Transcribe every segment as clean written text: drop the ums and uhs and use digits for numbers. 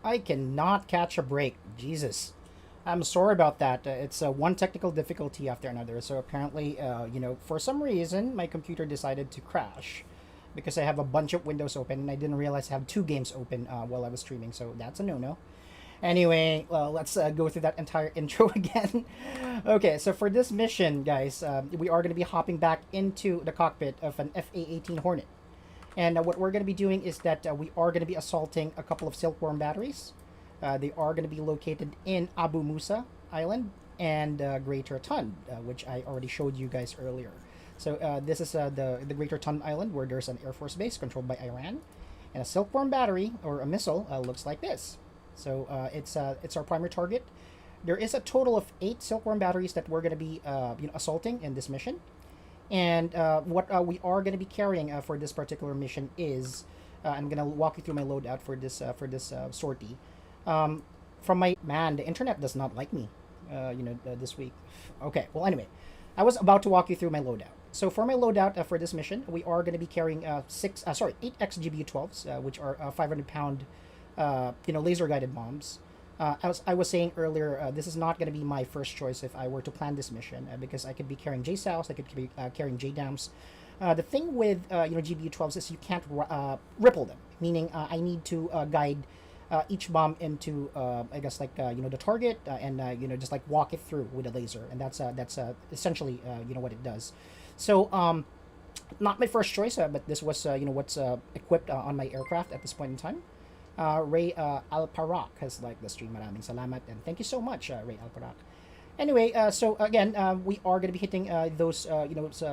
I cannot catch a break. Jesus. I'm sorry about that. It's one technical difficulty after another. So apparently, for some reason, my computer decided to crash because I have a bunch of windows open and I didn't realize I have two games open while I was streaming. So that's a no-no. Anyway, let's go through that entire intro again. Okay, so for this mission, guys, we are going to be hopping back into the cockpit of an FA-18 Hornet. And what we're going to be doing is that we are going to be assaulting a couple of silkworm batteries. They are going to be located in Abu Musa Island and Greater Tund, which I already showed you guys earlier. So this is the Greater Tund Island where there's an Air Force base controlled by Iran. And a silkworm battery, or a missile, looks like this. So it's our primary target. There is a total of 8 silkworm batteries that we're going to be assaulting in this mission. And what we are going to be carrying for this particular mission is, I'm going to walk you through my loadout for this sortie. From my man, the internet does not like me, this week. Okay, well anyway, I was about to walk you through my loadout. So for my loadout for this mission, we are going to be carrying 8 XGBU-12s, which are 500-pound, laser guided bombs. As I was saying earlier, this is not going to be my first choice if I were to plan this mission because I could be carrying JSOWs, I could be carrying JDAMs. The thing with GBU-12s is you can't ripple them, meaning I need to guide each bomb into the target and just like walk it through with a laser, and that's essentially what it does. So not my first choice, but this was what's equipped on my aircraft at this point in time. Ray Alparak has liked the stream. Maraming salamat and thank you so much, Ray Alparak. Anyway, so again, we are going to be hitting those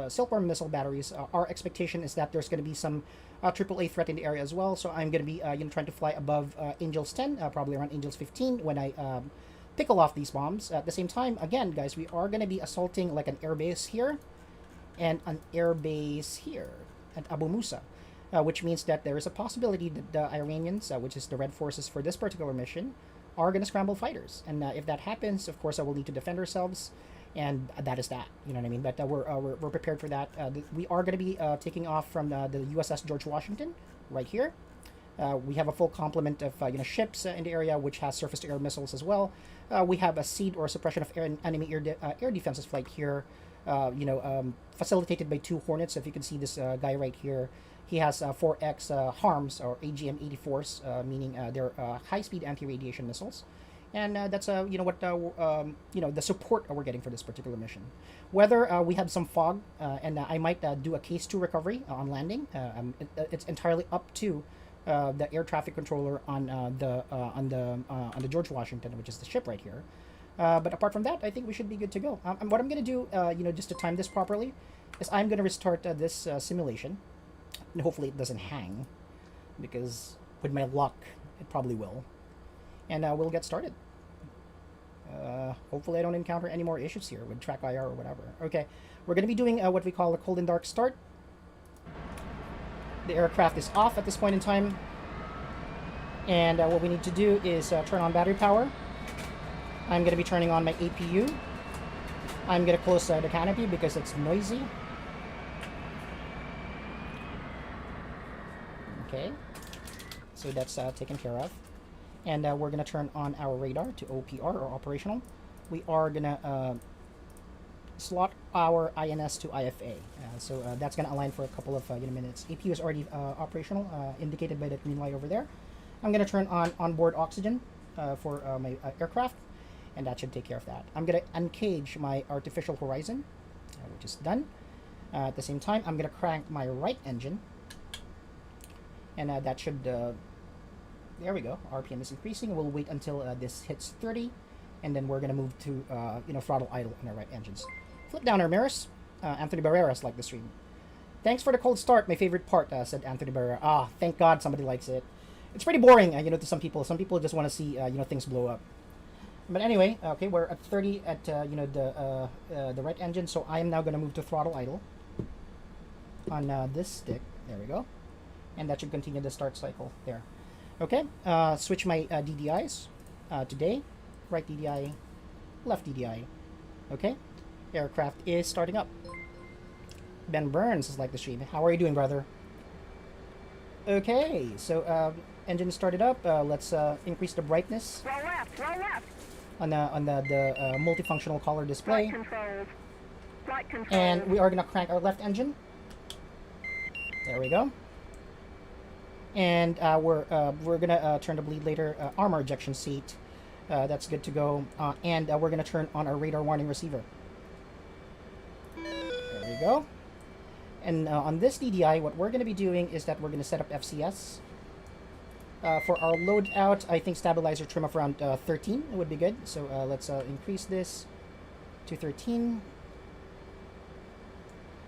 silkworm missile batteries. Our expectation is that there's going to be some AAA threat in the area as well. So I'm going to be trying to fly above Angels 10, probably around Angels 15 when I pickle off these bombs. At the same time, again, guys, we are going to be assaulting like an airbase here and an airbase here at Abu Musa. Which means that there is a possibility that the Iranians, which is the Red Forces for this particular mission, are going to scramble fighters. And if that happens, of course, I will need to defend ourselves. And that is that. You know what I mean? But we're prepared for that. We are going to be taking off from the USS George Washington right here. We have a full complement of ships in the area, which has surface-to-air missiles as well. We have a SEAD, or suppression of enemy air defenses flight here, facilitated by 2 Hornets. If you can see this guy right here, he has 4X HARMs, or AGM-84s, meaning they're high-speed anti-radiation missiles. And that's the support we're getting for this particular mission. Whether we have some fog, and I might do a case 2 recovery on landing, it's entirely up to the air traffic controller on the George Washington, which is the ship right here. But apart from that, I think we should be good to go. And what I'm going to do, just to time this properly, is I'm going to restart this simulation. And hopefully it doesn't hang, because with my luck, it probably will. And we'll get started. Hopefully I don't encounter any more issues here with track IR or whatever. Okay, we're going to be doing what we call a cold and dark start. The aircraft is off at this point in time. And what we need to do is turn on battery power. I'm going to be turning on my APU. I'm going to close the canopy because it's noisy. Okay, so that's taken care of. And we're going to turn on our radar to OPR, or operational. We are going to slot our INS to IFA. So that's going to align for a couple of minutes. APU is already operational, indicated by the green light over there. I'm going to turn on onboard oxygen for my aircraft, and that should take care of that. I'm going to uncage my artificial horizon, which is done. At the same time, I'm going to crank my right engine. And that should, there we go, RPM is increasing. We'll wait until this hits 30, and then we're going to move to, throttle idle on our right engines. Flip down our mirrors. Anthony Barreras liked the stream. Thanks for the cold start, my favorite part, said Anthony Barrera. Ah, thank God somebody likes it. It's pretty boring, to some people. Some people just want to see, things blow up. But anyway, okay, we're at 30 at, the right engine, so I am now going to move to throttle idle on this stick. There we go. And that should continue the start cycle there. Okay, switch my DDIs today. Right DDI, left DDI. Okay, aircraft is starting up. Ben Burns is like the stream. How are you doing, brother? Okay, so engine started up. Let's increase the brightness Roll left. on the multifunctional color display. Flight controls. And we are gonna crank our left engine. There we go. And we're gonna turn the bleed later armor ejection seat. That's good to go. And we're gonna turn on our radar warning receiver. There we go. And on this DDI, what we're gonna be doing is that we're gonna set up FCS. For our loadout, I think stabilizer trim of around 13 would be good. So let's increase this to 13.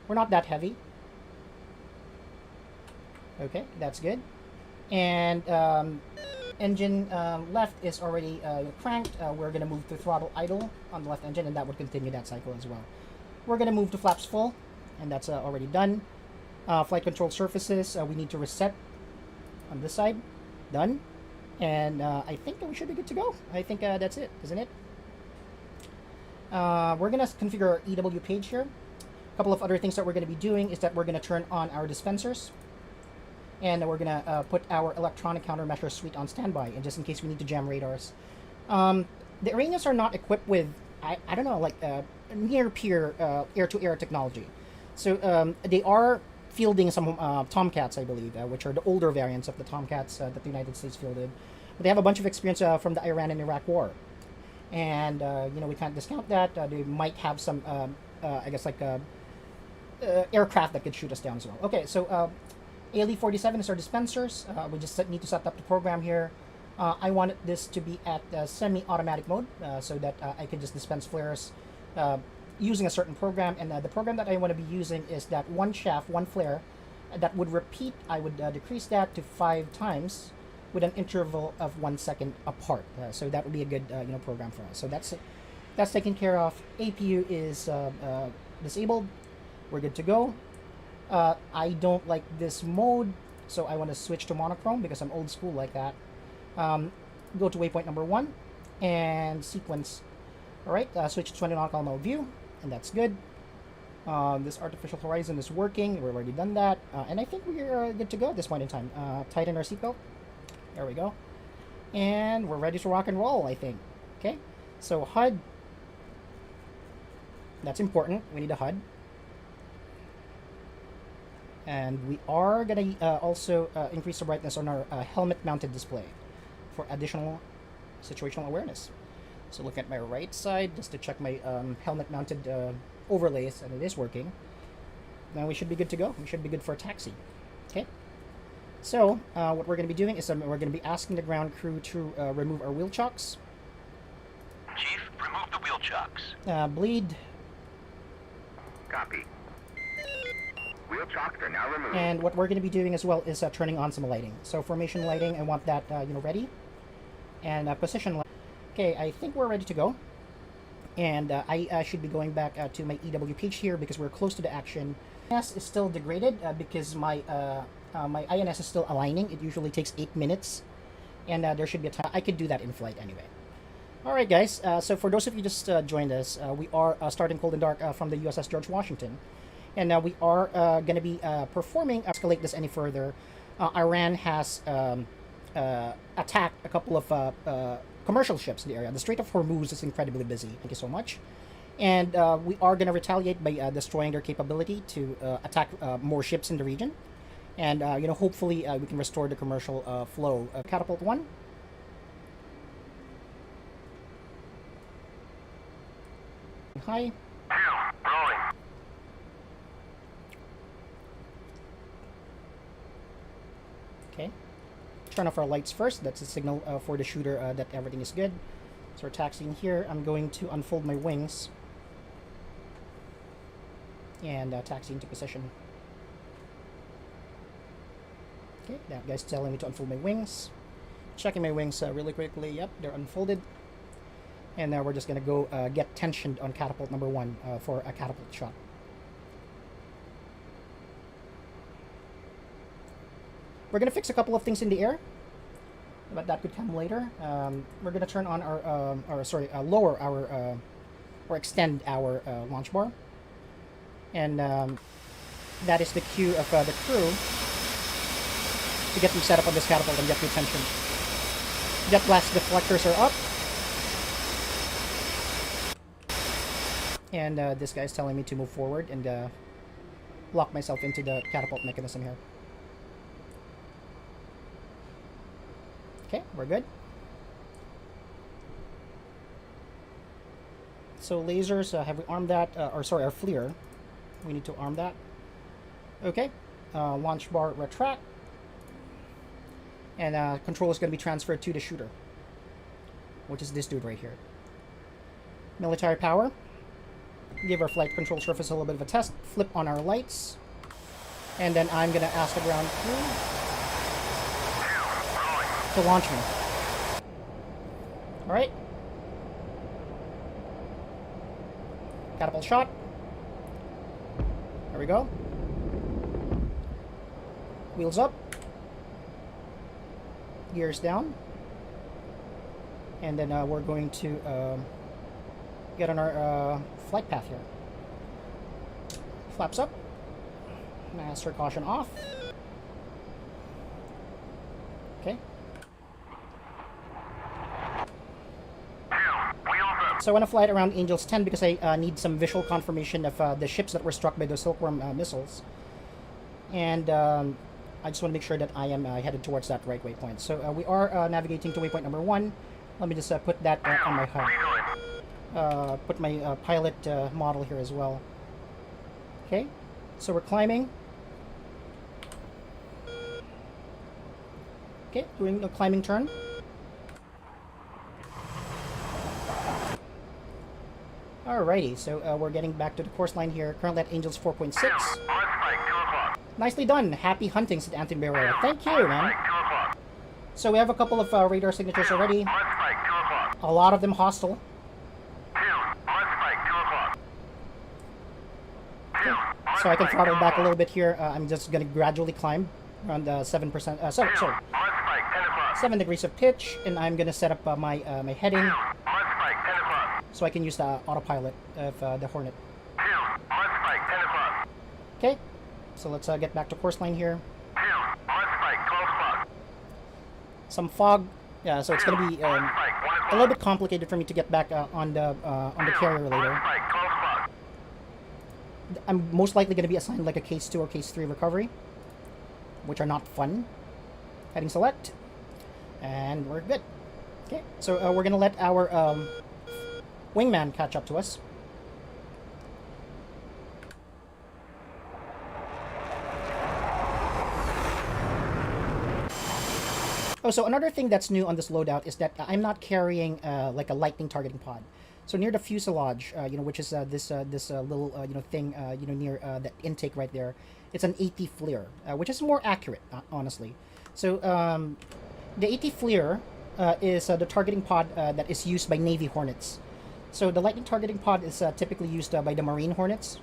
We're not that heavy. Okay, that's good. And engine left is already cranked. We're going to move to throttle idle on the left engine, and that would continue that cycle as well. We're going to move to flaps full, and that's already done. Flight control surfaces, we need to reset on this side. Done. And I think we should be good to go. I think that's it, isn't it? We're going to configure our EW page here. A couple of other things that we're going to be doing is that we're going to turn on our dispensers. And we're going to put our electronic countermeasure suite on standby, and just in case we need to jam radars. The arenas are not equipped with, I don't know, like near-peer air-to-air technology. So they are fielding some Tomcats, I believe, which are the older variants of the Tomcats that the United States fielded. But they have a bunch of experience from the Iran and Iraq war. And, we can't discount that. They might have some, I guess, like aircraft that could shoot us down as well. Okay, so ALE-47 is our dispensers. We just need to set up the program here. I wanted this to be at semi-automatic mode so that I can just dispense flares using a certain program. And the program that I want to be using is that one shaft, one flare that would repeat. I would decrease that to 5 times with an interval of 1 second apart. So that would be a good program for us. So that's taken care of. APU is disabled. We're good to go. I don't like this mode, so I want to switch to monochrome because I'm old school like that. Go to waypoint number 1 and sequence. Alright, switch to 20 nautical mile view, and that's good. This artificial horizon is working. We've already done that, and I think we're good to go at this point in time. Tighten our seatbelt. There we go. And we're ready to rock and roll, I think. Okay, so HUD. That's important. We need a HUD. And we are going to also increase the brightness on our helmet-mounted display for additional situational awareness. So look at my right side just to check my helmet-mounted overlays, and it is working. Now we should be good to go. We should be good for a taxi. Okay. So what we're going to be doing is we're going to be asking the ground crew to remove our wheel chocks. Chief, remove the wheel chocks. Bleed. Copy. Wheel chocks are now removed. And what we're going to be doing as well is turning on some lighting. So formation lighting, I want that ready. And position lighting. Okay, I think we're ready to go. And I should be going back to my EW page here because we're close to the action. INS is still degraded because my INS is still aligning. It usually takes 8 minutes. And there should be a time. I could do that in flight anyway. Alright guys, so for those of you just joined us, we are starting Cold and Dark from the USS George Washington. And we are going to be performing, escalate this any further. Iran has attacked a couple of commercial ships in the area. The Strait of Hormuz is incredibly busy. Thank you so much. And we are going to retaliate by destroying their capability to attack more ships in the region. And, hopefully we can restore the commercial flow. Catapult 1. Hi. Rolling. Okay. Turn off our lights first. That's a signal for the shooter that everything is good. So we're taxiing here. I'm going to unfold my wings. And taxi into position. Okay, that guy's telling me to unfold my wings. Checking my wings really quickly. Yep, they're unfolded. And now we're just going to go get tensioned on catapult number 1 for a catapult shot. We're going to fix a couple of things in the air, but that could come later. We're going to turn on our, lower our, or extend our launch bar. And that is the cue of the crew to get them set up on this catapult and get the attention. Jet blast deflectors are up. And this guy's telling me to move forward and lock myself into the catapult mechanism here. Okay, we're good. So lasers, have we armed that? Or sorry, our FLIR. We need to arm that. Okay. Launch bar retract. And control is going to be transferred to the shooter, which is this dude right here. Military power. Give our flight control surface a little bit of a test. Flip on our lights. And then I'm going to ask the ground crew to launch me. Alright. Catapult shot. There we go. Wheels up. Gears down. And then we're going to get on our flight path here. Flaps up. Master caution off. Okay. So I want to fly it around Angels 10 because I need some visual confirmation of the ships that were struck by those Silkworm missiles. And I just want to make sure that I am headed towards that right waypoint. So we are navigating to waypoint number 1. Let me just put that on my HUD. Put my pilot model here as well. Okay, so we're climbing. Okay, doing a climbing turn. Alrighty, so we're getting back to the course line here. Currently at Angels 4.6. Nicely done. Happy hunting, said Anthony Barrow. Thank you, man. So we have a couple of radar signatures already. A lot of them hostile. Okay. So I can throttle back a little bit here. I'm just going to gradually climb around 7%. Sorry. 7 degrees of pitch, and I'm going to set up my my heading so I can use the autopilot of the Hornet. Okay, so let's get back to course line here. Some fog. Yeah, so it's going to be a little bit complicated for me to get back on the carrier later. I'm most likely going to be assigned like a case 2 or case 3 recovery, which are not fun. Heading select, and we're good. Okay, so we're going to let our wingman catch up to us. Oh, so another thing that's new on this loadout is that I'm not carrying like a lightning targeting pod. So near the fuselage, which is this little thing, near the intake right there, it's an AT FLIR, which is more accurate, honestly. So the AT FLIR is the targeting pod that is used by Navy Hornets. So the lightning targeting pod is typically used by the Marine Hornets.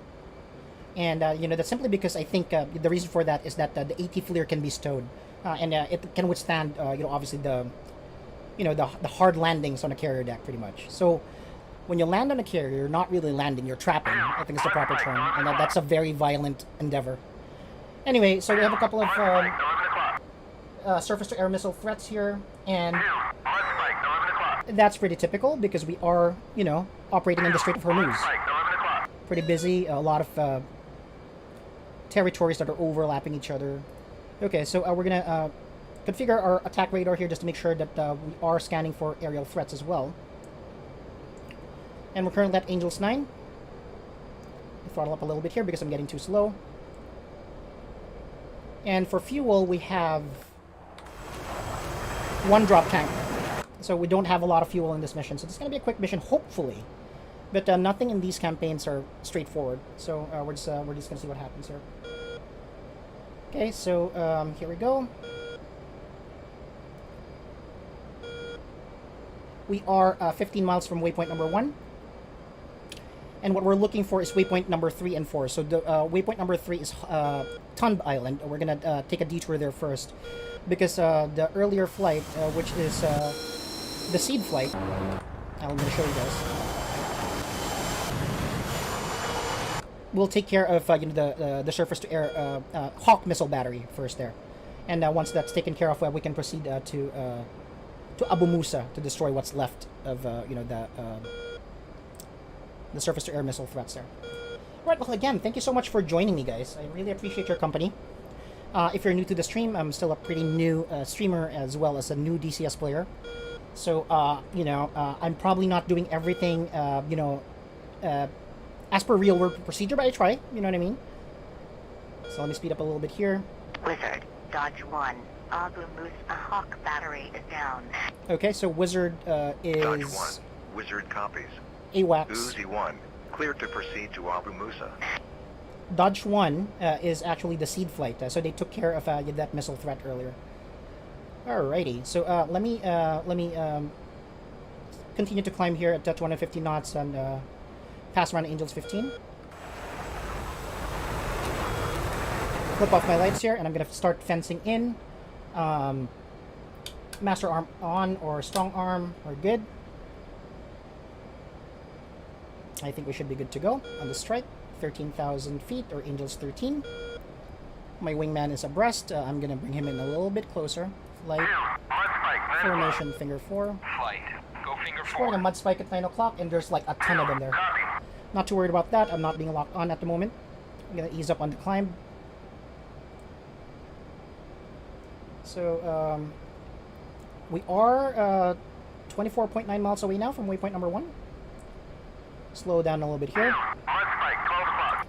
And, that's simply because I think the reason for that is that the AT FLIR can be stowed. And it can withstand, obviously the hard landings on a carrier deck, pretty much. So when you land on a carrier, you're not really landing, you're trapping, I think is the proper term. And that's a very violent endeavor. Anyway, so we have a couple of surface-to-air missile threats here. And that's pretty typical because we are, operating in the Strait of Hormuz. Pretty busy, a lot of territories that are overlapping each other. Okay, so we're going to configure our attack radar here just to make sure that we are scanning for aerial threats as well. And we're currently at Angels 9. Throttle up a little bit here because I'm getting too slow. And for fuel, we have 1 drop tank. So we don't have a lot of fuel in this mission. So this is going to be a quick mission, hopefully. But nothing in these campaigns are straightforward. So we're just going to see what happens here. Okay, so here we go. We are 15 miles from waypoint number 1. And what we're looking for is waypoint number 3 and 4. So the waypoint number 3 is Tund Island. We're going to take a detour there first. Because the earlier flight, which is the seed flight, I'm going to show you guys. We'll take care of the surface-to-air Hawk missile battery first there. And once that's taken care of, we can proceed to Abu Musa to destroy what's left of the surface-to-air missile threats there. Right, well, again, thank you so much for joining me, guys. I really appreciate your company. If you're new to the stream, I'm still a pretty new streamer as well as a new DCS player. So, I'm probably not doing everything, as per real-world procedure, but I try, you know what I mean? So let me speed up a little bit here. Wizard, Dodge 1. Abu Musa Hawk battery is down. Okay, so Wizard is... Dodge 1. Wizard copies. AWACS. Uzi 1. Clear to proceed to Abu Musa. Dodge 1 is actually the seed flight, so they took care of that missile threat earlier. Alrighty, so let me continue to climb here at 250 knots and pass around Angels 15. Flip off my lights here, and I'm gonna start fencing in. Master arm on or strong arm are good. I think we should be good to go on the strike. 13,000 feet or Angels 13. My wingman is abreast. I'm gonna bring him in a little bit closer. Flight formation finger 4. Flight. Go finger Scoring a mud spike at 9 o'clock, and there's like a ton of them there. Not too worried about that. I'm not being locked on at the moment. I'm gonna ease up on the climb. So we are 24.9 miles away now from waypoint number 1. Slow down a little bit here. A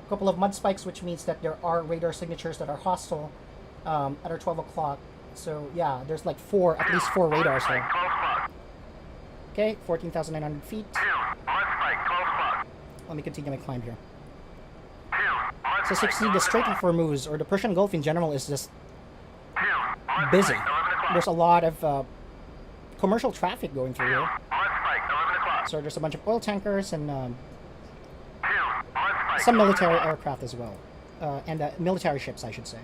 couple of mud spikes, which means that there are radar signatures that are hostile at our 12 o'clock. So yeah, there's like at least four radars there. Okay, 14,900 feet. Let me continue my climb here. So as you see, the Strait of Hormuz, or the Persian Gulf in general, is just busy. There's a lot of commercial traffic going through here. So there's a bunch of oil tankers and some military aircraft as well. And military ships, I should say.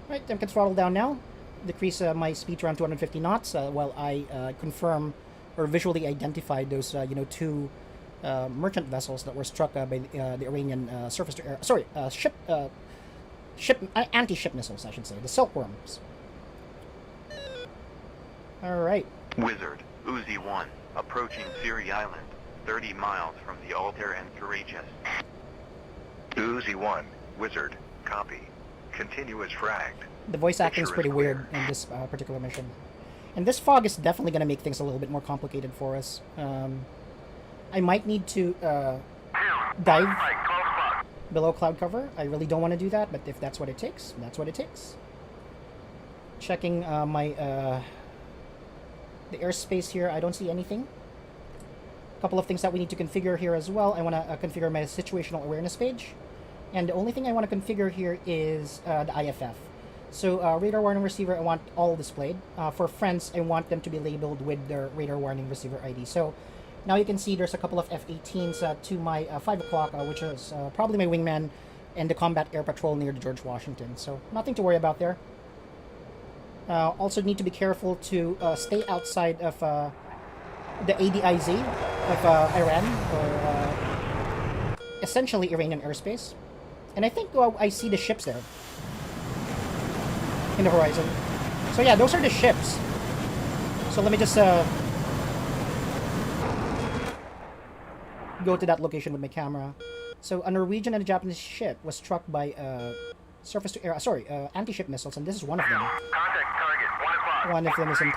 Right, I can throttle down now. Decrease my speed to around 250 knots while I confirm or visually identify those, two merchant vessels that were struck by the Iranian surface-to-air... anti-ship missiles, I should say. The silkworms. Alright. Wizard, Uzi 1. Approaching Fury Island. 30 miles from the Altair and Courageous. Uzi 1. Wizard. Copy. Continuous fragged. The voice acting is pretty weird in this particular mission. And this fog is definitely going to make things a little bit more complicated for us. I might need to dive below cloud cover. I really don't want to do that, but if that's what it takes, that's what it takes. Checking the airspace here, I don't see anything. A couple of things that we need to configure here as well. I want to configure my situational awareness page. And the only thing I want to configure here is the IFF. So radar warning receiver, I want all displayed. For friends, I want them to be labeled with their radar warning receiver ID. So now you can see there's a couple of F-18s to my 5 o'clock, which is probably my wingman and the combat air patrol near the George Washington. So nothing to worry about there. Also need to be careful to stay outside of the ADIZ of Iran, or essentially Iranian airspace. And I think I see the ships there in the horizon. So yeah, those are the ships. So let me just go to that location with my camera. So a Norwegian and a Japanese ship was struck by surface-to-air, anti-ship missiles, and this is one of them. Contact target, 1 o'clock. One of them is in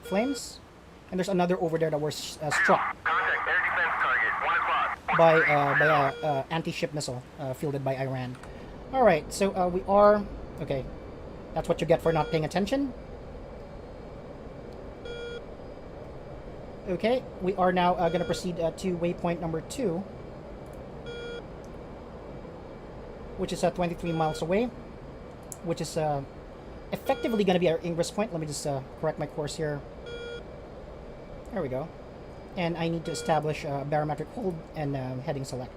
flames, and there's another over there that was struck Contact air defense target, 1 o'clock. by a anti-ship missile fielded by Iran. All right, so we are okay. That's what you get for not paying attention. Okay, we are now going to proceed to waypoint number 2, which is 23 miles away, which is effectively going to be our ingress point. Let me just correct my course here. There we go. And I need to establish a barometric hold and heading select.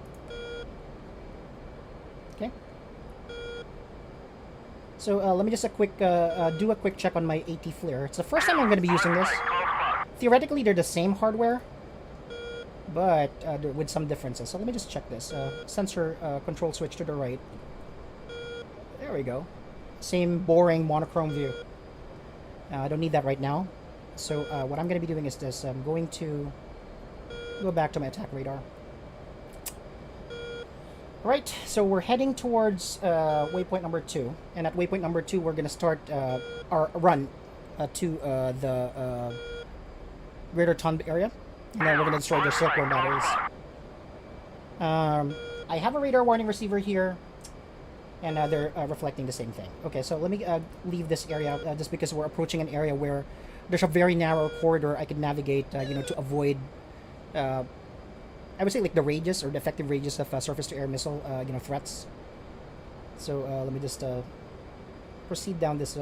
Okay. So let me just do a quick check on my AT flare. It's the first time I'm going to be using this. Theoretically, they're the same hardware, but with some differences. So let me just check this. Sensor control switch to the right. There we go. same boring monochrome view. I don't need that right now. So what I'm going to be doing is this. I'm going to go back to my attack radar. Alright, so we're heading towards waypoint number 2. And at waypoint number 2, we're going to start our run to the Greater Tund area. And then we're going to destroy their silkworm batteries. I have a radar warning receiver here. And they're reflecting the same thing. Okay, so let me leave this area just because we're approaching an area where there's a very narrow corridor I could navigate, to avoid, I would say, like the radius or the effective radius of surface-to-air missile, threats. So let me just proceed down this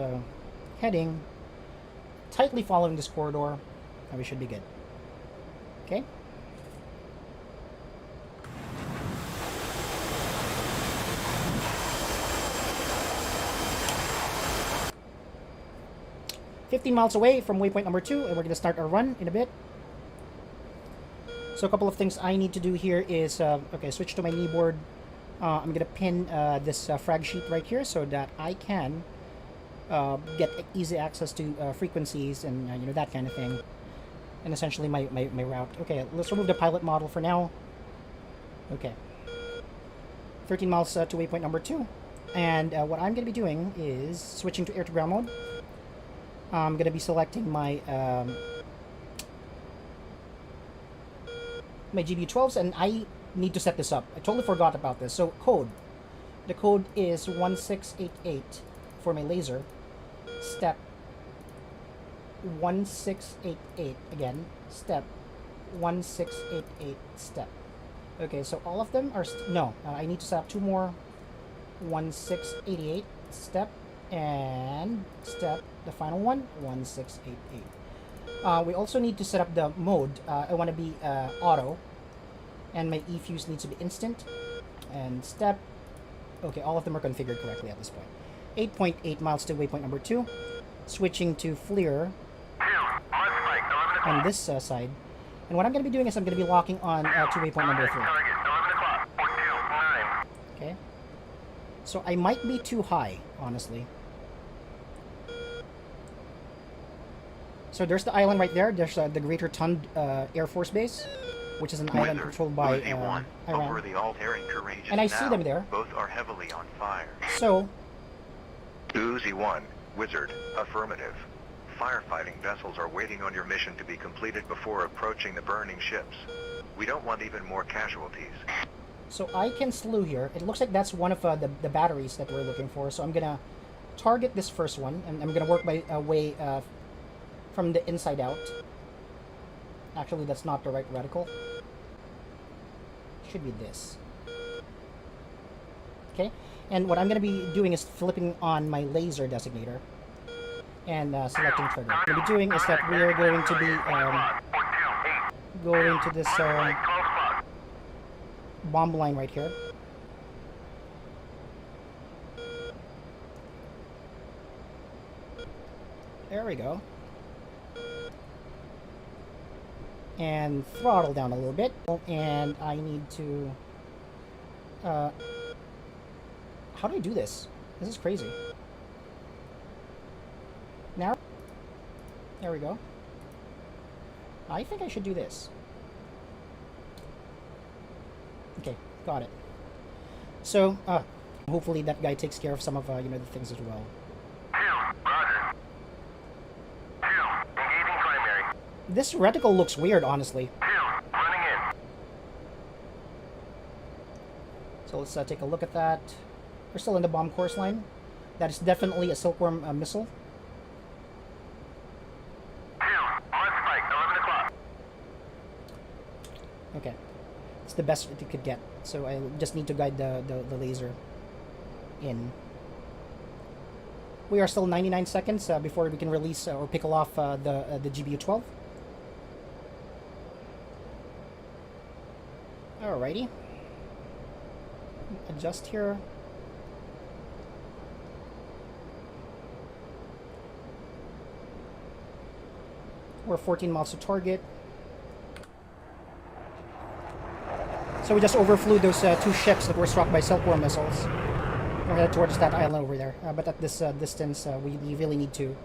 heading, tightly following this corridor, and we should be good. Okay. 15 miles away from waypoint number 2, and we're going to start our run in a bit. So a couple of things I need to do here is, okay, switch to my kneeboard. I'm going to pin this frag sheet right here so that I can get easy access to frequencies and, that kind of thing. And essentially my route. Okay, let's remove the pilot model for now. Okay. 13 miles to waypoint number 2. And what I'm going to be doing is switching to air-to-ground mode. I'm going to be selecting my my GBU-12s, and I need to set this up. I totally forgot about this. So code. The code is 1688 for my laser. Step 1688 again. Step 1688 step. Okay, so all of them are no. I need to set up 2 more. 1688 step and step. The final one, 1688. We also need to set up the mode. I want to be auto, and my E-fuse needs to be instant. And step. Okay, all of them are configured correctly at this point. 8.8 miles to waypoint number 2. Switching to FLIR on this side. And what I'm going to be doing is I'm going to be locking on to waypoint number 3. Okay. So I might be too high, honestly. So there's the island right there. There's the Greater Tund Air Force Base, which is an island controlled by Iran. Over the Altair and Courageous and I see them there. Both are heavily on fire. So, Uzi 1, Wizard, affirmative. Firefighting vessels are waiting on your mission to be completed before approaching the burning ships. We don't want even more casualties. So I can slew here. It looks like that's one of the batteries that we're looking for. So I'm gonna target this first one, and I'm gonna work my way from the inside out. Actually, that's not the right reticle. Should be this. Okay, and what I'm going to be doing is flipping on my laser designator and selecting trigger. What we'll be doing is that we are going to be going to this bomb line right here. There we go. And throttle down a little bit, and I need to how do I do this? This is crazy. Now, there we go. I think I should do this. Okay, got it. So hopefully that guy takes care of some of the things as well. This reticle looks weird, honestly. So let's take a look at that. We're still in the bomb course line. That is definitely a silkworm missile. Okay. It's the best it could get. So I just need to guide the laser in. We are still 99 seconds before we can release or pickle off the GBU-12. Alrighty. Adjust here. We're 14 miles to target. So we just overflew those 2 ships that were struck by silkworm missiles. We'll head towards that island over there. But at this distance, we really need to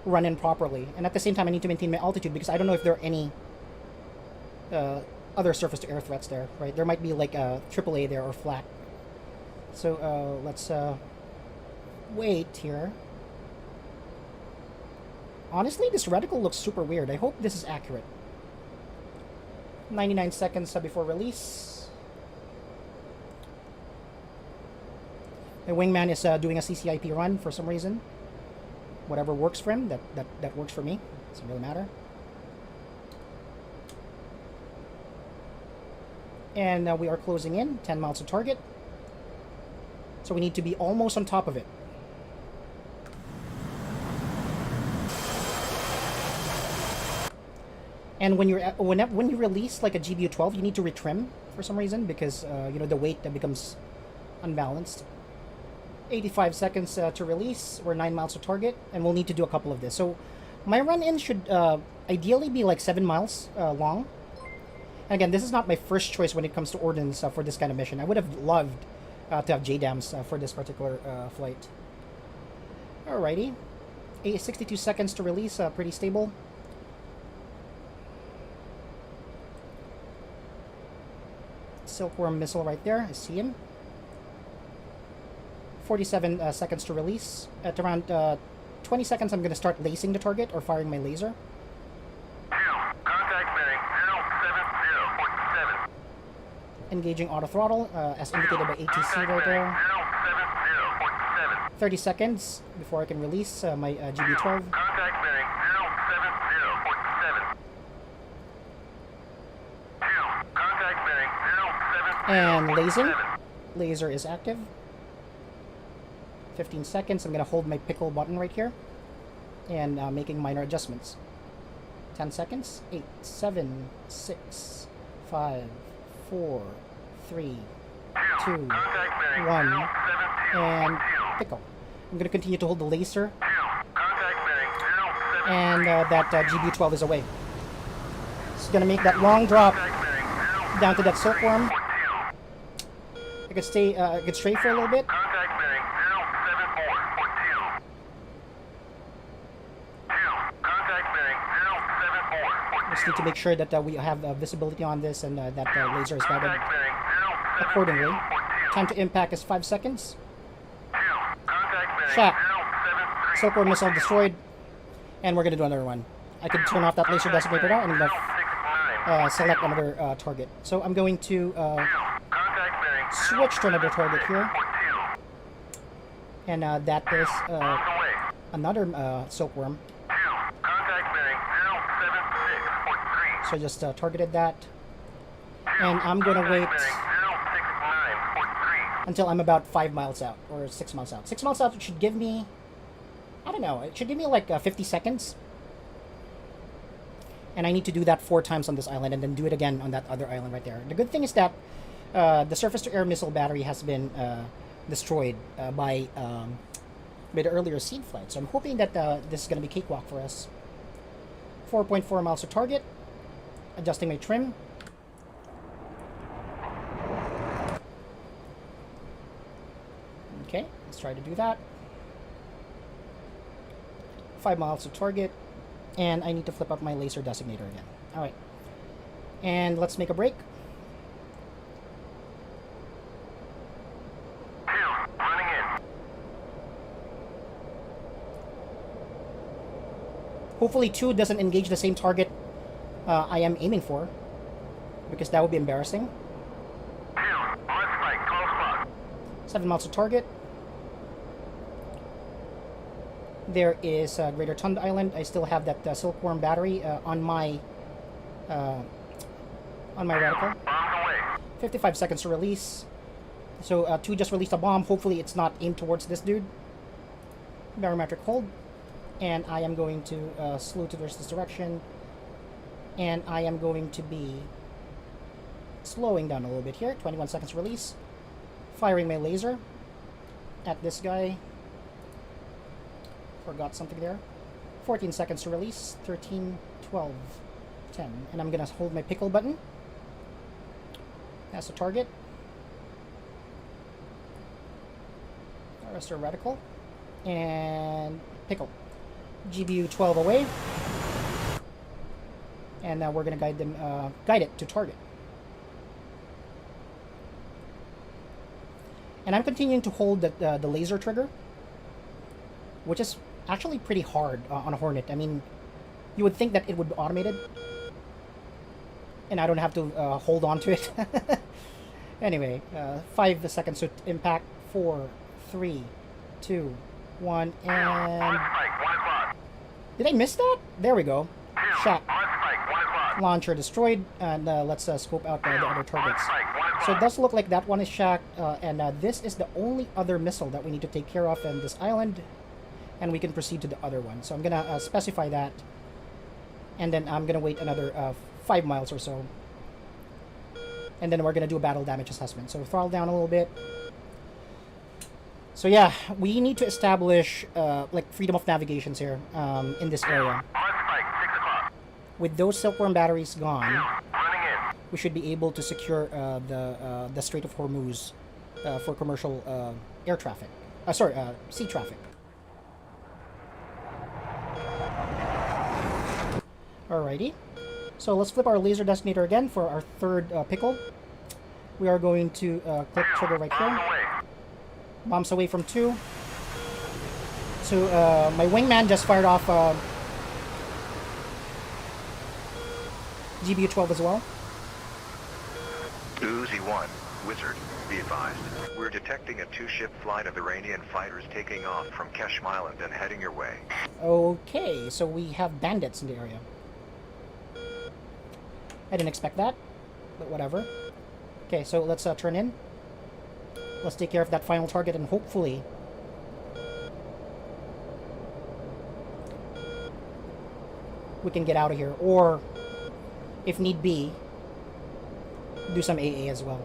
run in properly. And at the same time, I need to maintain my altitude because I don't know if there are any other surface-to-air threats there, right? There might be like a AAA there or flak. So let's wait here. Honestly, this reticle looks super weird. I hope this is accurate. 99 seconds before release. The wingman is doing a CCIP run for some reason. Whatever works for him, that works for me. Doesn't really matter. And we are closing in, 10 miles to target. So we need to be almost on top of it. And when you release like a GBU12, you need to retrim for some reason because you know, the weight that becomes unbalanced. 85 seconds to release. We're 9 miles to target, and we'll need to do a couple of this. So my run-in should ideally be like 7 miles long. And again, this is not my first choice when it comes to ordnance for this kind of mission. I would have loved to have JDAMs for this particular flight. Alrighty. 62 seconds to release, pretty stable. Silkworm missile right there, I see him. 47 seconds to release. At around 20 seconds, I'm going to start lacing the target or firing my laser. Contact bearing 07047. Engaging auto throttle, as indicated by ATC right there. 07047. 30 seconds before I can release my GB12. Contact bearing 07047. Contact bearing 07047. And laser. Laser is active. 15 seconds. I'm going to hold my pickle button right here. And making minor adjustments. 10 seconds. 8, 7, 6, 5, 4, 3, 2, 1. And pickle. I'm going to continue to hold the laser. And that GB12 is away. It's going to make that long drop down to that silkworm. I could stay, I could stray for a little bit. Just need to make sure that we have visibility on this and that laser is guided accordingly. Time to impact is 5 seconds. Shot. Silkworm missile destroyed. And we're going to do another one. I could turn off that laser designator now and select another target. So I'm going to switch to another target here. And that is another silkworm. So I just targeted that. And I'm going to wait until I'm about 5 miles out, or 6 miles out. 6 miles out should give me, I don't know, it should give me like 50 seconds. And I need to do that 4 times on this island and then do it again on that other island right there. The good thing is that the surface-to-air missile battery has been destroyed by the earlier seed flight. So I'm hoping that this is going to be cakewalk for us. 4.4 miles to target. Adjusting my trim. Okay, let's try to do that. 5 miles to target. And I need to flip up my laser designator again. Alright. And let's make a break. Running in. Hopefully 2 doesn't engage the same target I am aiming for, because that would be embarrassing. 7 miles to target. There is Greater Tund Island. I still have that silkworm battery on my reticle. 55 seconds to release. So 2 just released a bomb. Hopefully it's not aimed towards this dude. Barometric hold. And I am going to slew towards this direction. And I am going to be slowing down a little bit here. 21 seconds release. Firing my laser at this guy. Forgot something there. 14 seconds to release. 13, 12, 10. And I'm going to hold my pickle button. That's the target. Arrestor reticle. And pickle. GBU 12 away. And now we're going to guide it to target. And I'm continuing to hold the laser trigger, which is actually pretty hard on a Hornet. I mean, you would think that it would be automated, and I don't have to hold on to it. Anyway, 5 seconds to impact. 4, 3, 2, 1, and... Did I miss that? There we go. Shot. Launcher destroyed, and let's scope out the other targets. So it does look like that one is shacked, and this is the only other missile that we need to take care of in this island, and we can proceed to the other one. So I'm gonna specify that, and then I'm gonna wait another 5 miles or so, and then we're gonna do a battle damage assessment. So throttle down a little bit. So yeah, we need to establish like freedom of navigations here in this area. With those silkworm batteries gone, we should be able to secure the Strait of Hormuz for commercial air traffic. Sea traffic. Alrighty. So let's flip our laser designator again for our third pickle. We are going to click trigger right here. Bombs away from 2. So my wingman just fired off GBU 12 as well. Uzi 1, Wizard, be advised. We're detecting a 2-ship flight of Iranian fighters taking off from Keshm Island and heading your way. Okay, so we have bandits in the area. I didn't expect that, but whatever. Okay, so let's turn in. Let's take care of that final target, and hopefully we can get out of here, or if need be, do some AA as well.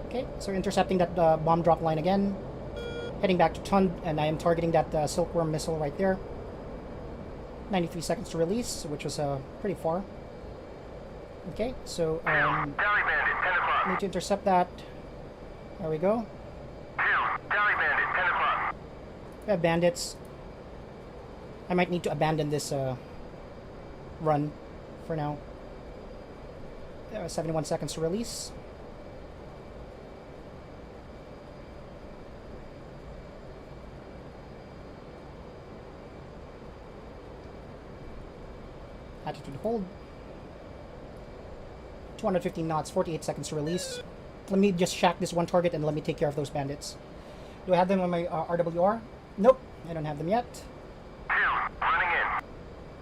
Okay, so intercepting that bomb drop line again, heading back to Tund, and I am targeting that silkworm missile right there. 93 seconds to release, which was pretty far. Okay, so need to intercept that. There we go. We have bandits. I might need to abandon this run for now. 71 seconds to release. Attitude hold. 215 knots, 48 seconds to release. Let me just shack this one target and let me take care of those bandits. Do I have them on my RWR? Nope, I don't have them yet.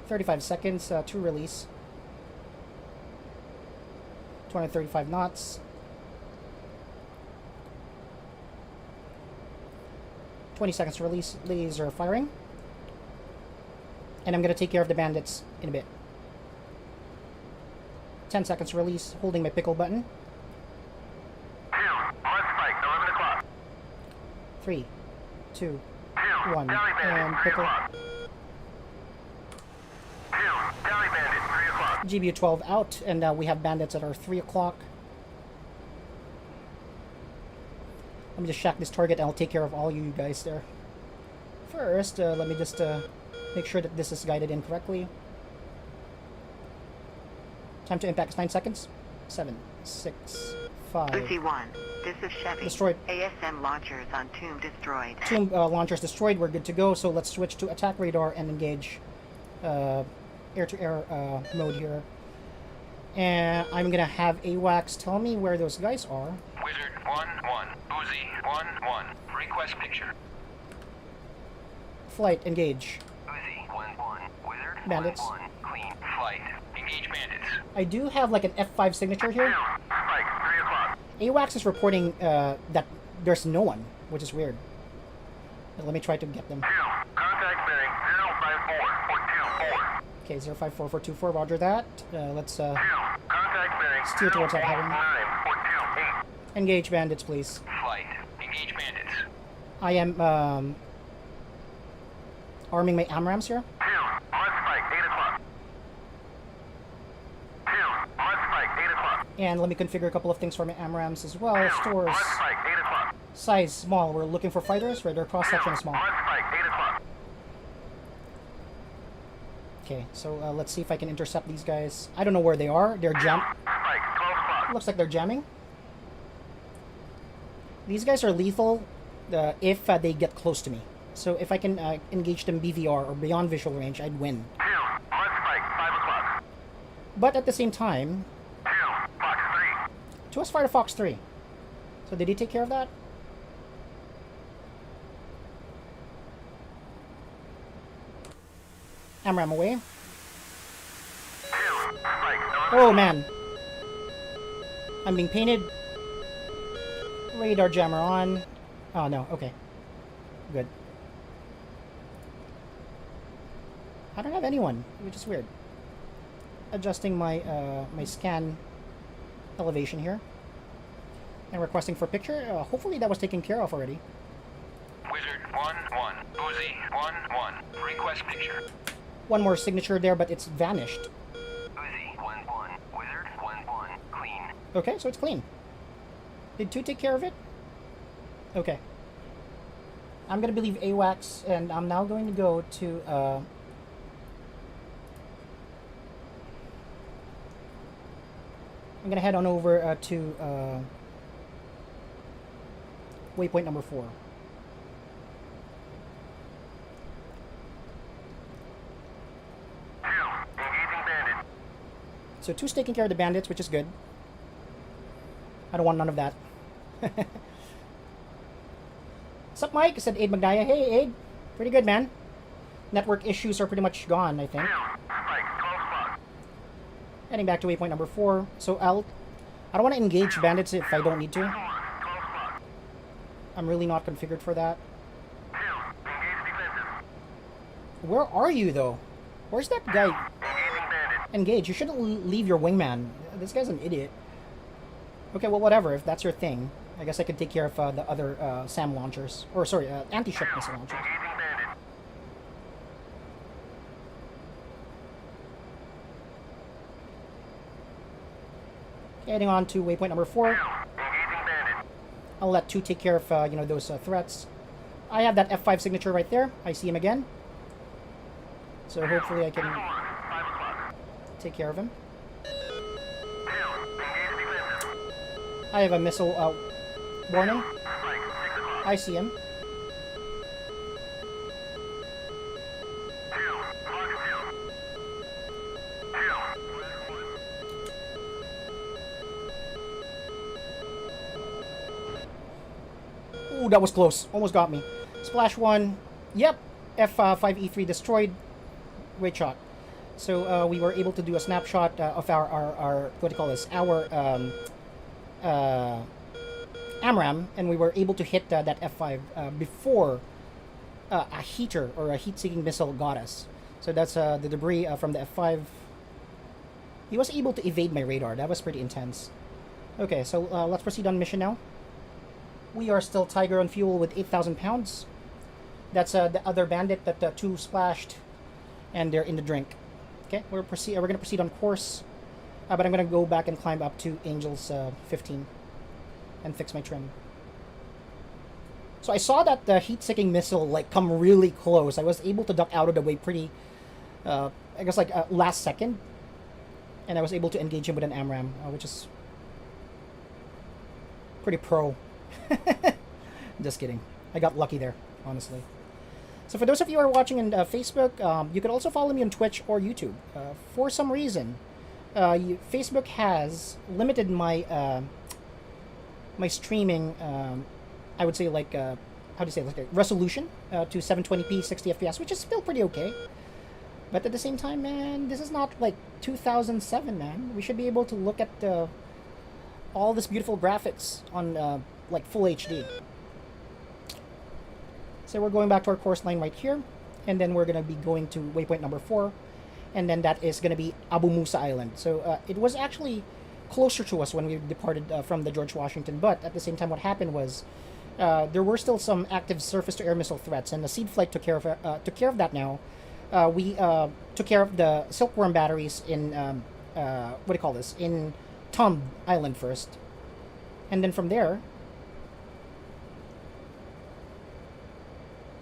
35 seconds to release. 235 knots. 20 seconds to release. Laser firing. And I'm going to take care of the bandits in a bit. 10 seconds to release, holding my pickle button. 3, 2, 1, and pickle. GBU 12 out, and we have bandits at our 3 o'clock. Let me just shack this target, and I'll take care of all you guys there. First, let me just make sure that this is guided in correctly. Time to impact is 9 seconds. 7, 6, 5. Uzi 1, this is Chevy. Destroyed. ASM launchers on Tomb destroyed. Tomb launchers destroyed. We're good to go. So let's switch to attack radar and engage air-to-air mode here. And I'm gonna have AWACS tell me where those guys are. Wizard 1-1, Uzi 1-1, request picture. Flight, engage. Uzi 1-1, Wizard Bandits. 1-1, clean, flight, engage bandits. I do have like an F5 signature here. Strike, 3 o'clock. AWACS is reporting that there's no one, which is weird. But let me try to get them. Contact bearing 054-424. Okay, 054424, roger that. Let's Contact bearing steer towards that heaven. 059-428. Engage bandits, please. Flight, engage bandits. I am arming my AMRAMs here. On strike, 8 o'clock. And let me configure a couple of things for my AMRAMs as well. Stores. On strike, 8 o'clock. Size small. We're looking for fighters. Radar cross section is small. On strike, 8 o'clock. Okay, so let's see if I can intercept these guys. I don't know where they are. They're Strike, 12 o'clock. looks like they're jamming. These guys are lethal if they get close to me. So if I can engage them BVR or beyond visual range, I'd win. 2, on strike, 5 o'clock. But at the same time, 2, Fox 3. 2 has fired a Fox 3. So did he take care of that? AMRAM away. 2, strike, Oh man. I'm being painted. Radar jammer on. Oh no, okay. Good. I don't have anyone, which is weird. Adjusting my my scan elevation here. And requesting for picture. Hopefully that was taken care of already. Wizard 1-1. Uzi 1-1. Request picture. One more signature there, but it's vanished. Uzi 1-1. Wizard 1-1. Clean. Okay, so it's clean. Did 2 take care of it? Okay. I'm gonna believe AWACS, and I'm now going to go to I'm gonna head on over to waypoint number 4. Engaging bandit. So 2's taking care of the bandits, which is good. I don't want none of that. Sup, Mike? Said Aid Magdaya. Hey, Aid. Pretty good, man. Network issues are pretty much gone, I think. 2, strike, 12 o'clock. Heading back to waypoint number 4. So I don't want to engage bandits if I don't need to. 12 o'clock. I'm really not configured for that. 2, engage defensive. Where are you, though? Where's that guy? Engaging bandit. Engage. You shouldn't leave your wingman. This guy's an idiot. Okay, well, whatever. If that's your thing, I guess I could take care of the other SAM launchers. Or, sorry, anti-ship missile launchers. Engaging bandit. Heading on to waypoint number 4. Engaging bandit. I'll let 2 take care of, those threats. I have that F5 signature right there. I see him again. So hopefully I can 5 o'clock. take care of him. 2, engage defensive. I have a missile warning. Strike, 6 o'clock. I see him. 2, Fox 2. 2. Ooh, that was close. Almost got me. Splash 1. Yep. F5E3 destroyed. Great shot. So we were able to do a snapshot of our what do you call this? Our AMRAM, and we were able to hit that F5 before a heater or a heat-seeking missile got us. So that's the debris from the F5. He was able to evade my radar. That was pretty intense. Okay, so let's proceed on mission now. We are still Tiger on fuel with 8,000 pounds. That's the other bandit that 2 splashed, and they're in the drink. Okay, we're gonna proceed on course, but I'm gonna go back and climb up to Angels 15 and fix my trim. So I saw that the heat-seeking missile come really close. I was able to duck out of the way pretty, I guess last second, and I was able to engage him with an AMRAM, which is pretty pro. Just kidding. I got lucky there, honestly. So for those of you who are watching on Facebook, you can also follow me on Twitch or YouTube. For some reason, Facebook has limited my my streaming. I would say how do you say resolution to 720p 60 FPS, which is still pretty okay. But at the same time, man, this is not 2007, man. We should be able to look at all this beautiful graphics on full HD. So we're going back to our course line right here, and then we're going to be going to waypoint number 4, and then that is going to be Abu Musa Island. So it was actually closer to us when we departed from the George Washington, but at the same time what happened was there were still some active surface-to-air missile threats, and the Seed Flight took care of that now. We took care of the Silkworm batteries in, in Tom Island first. And then from there,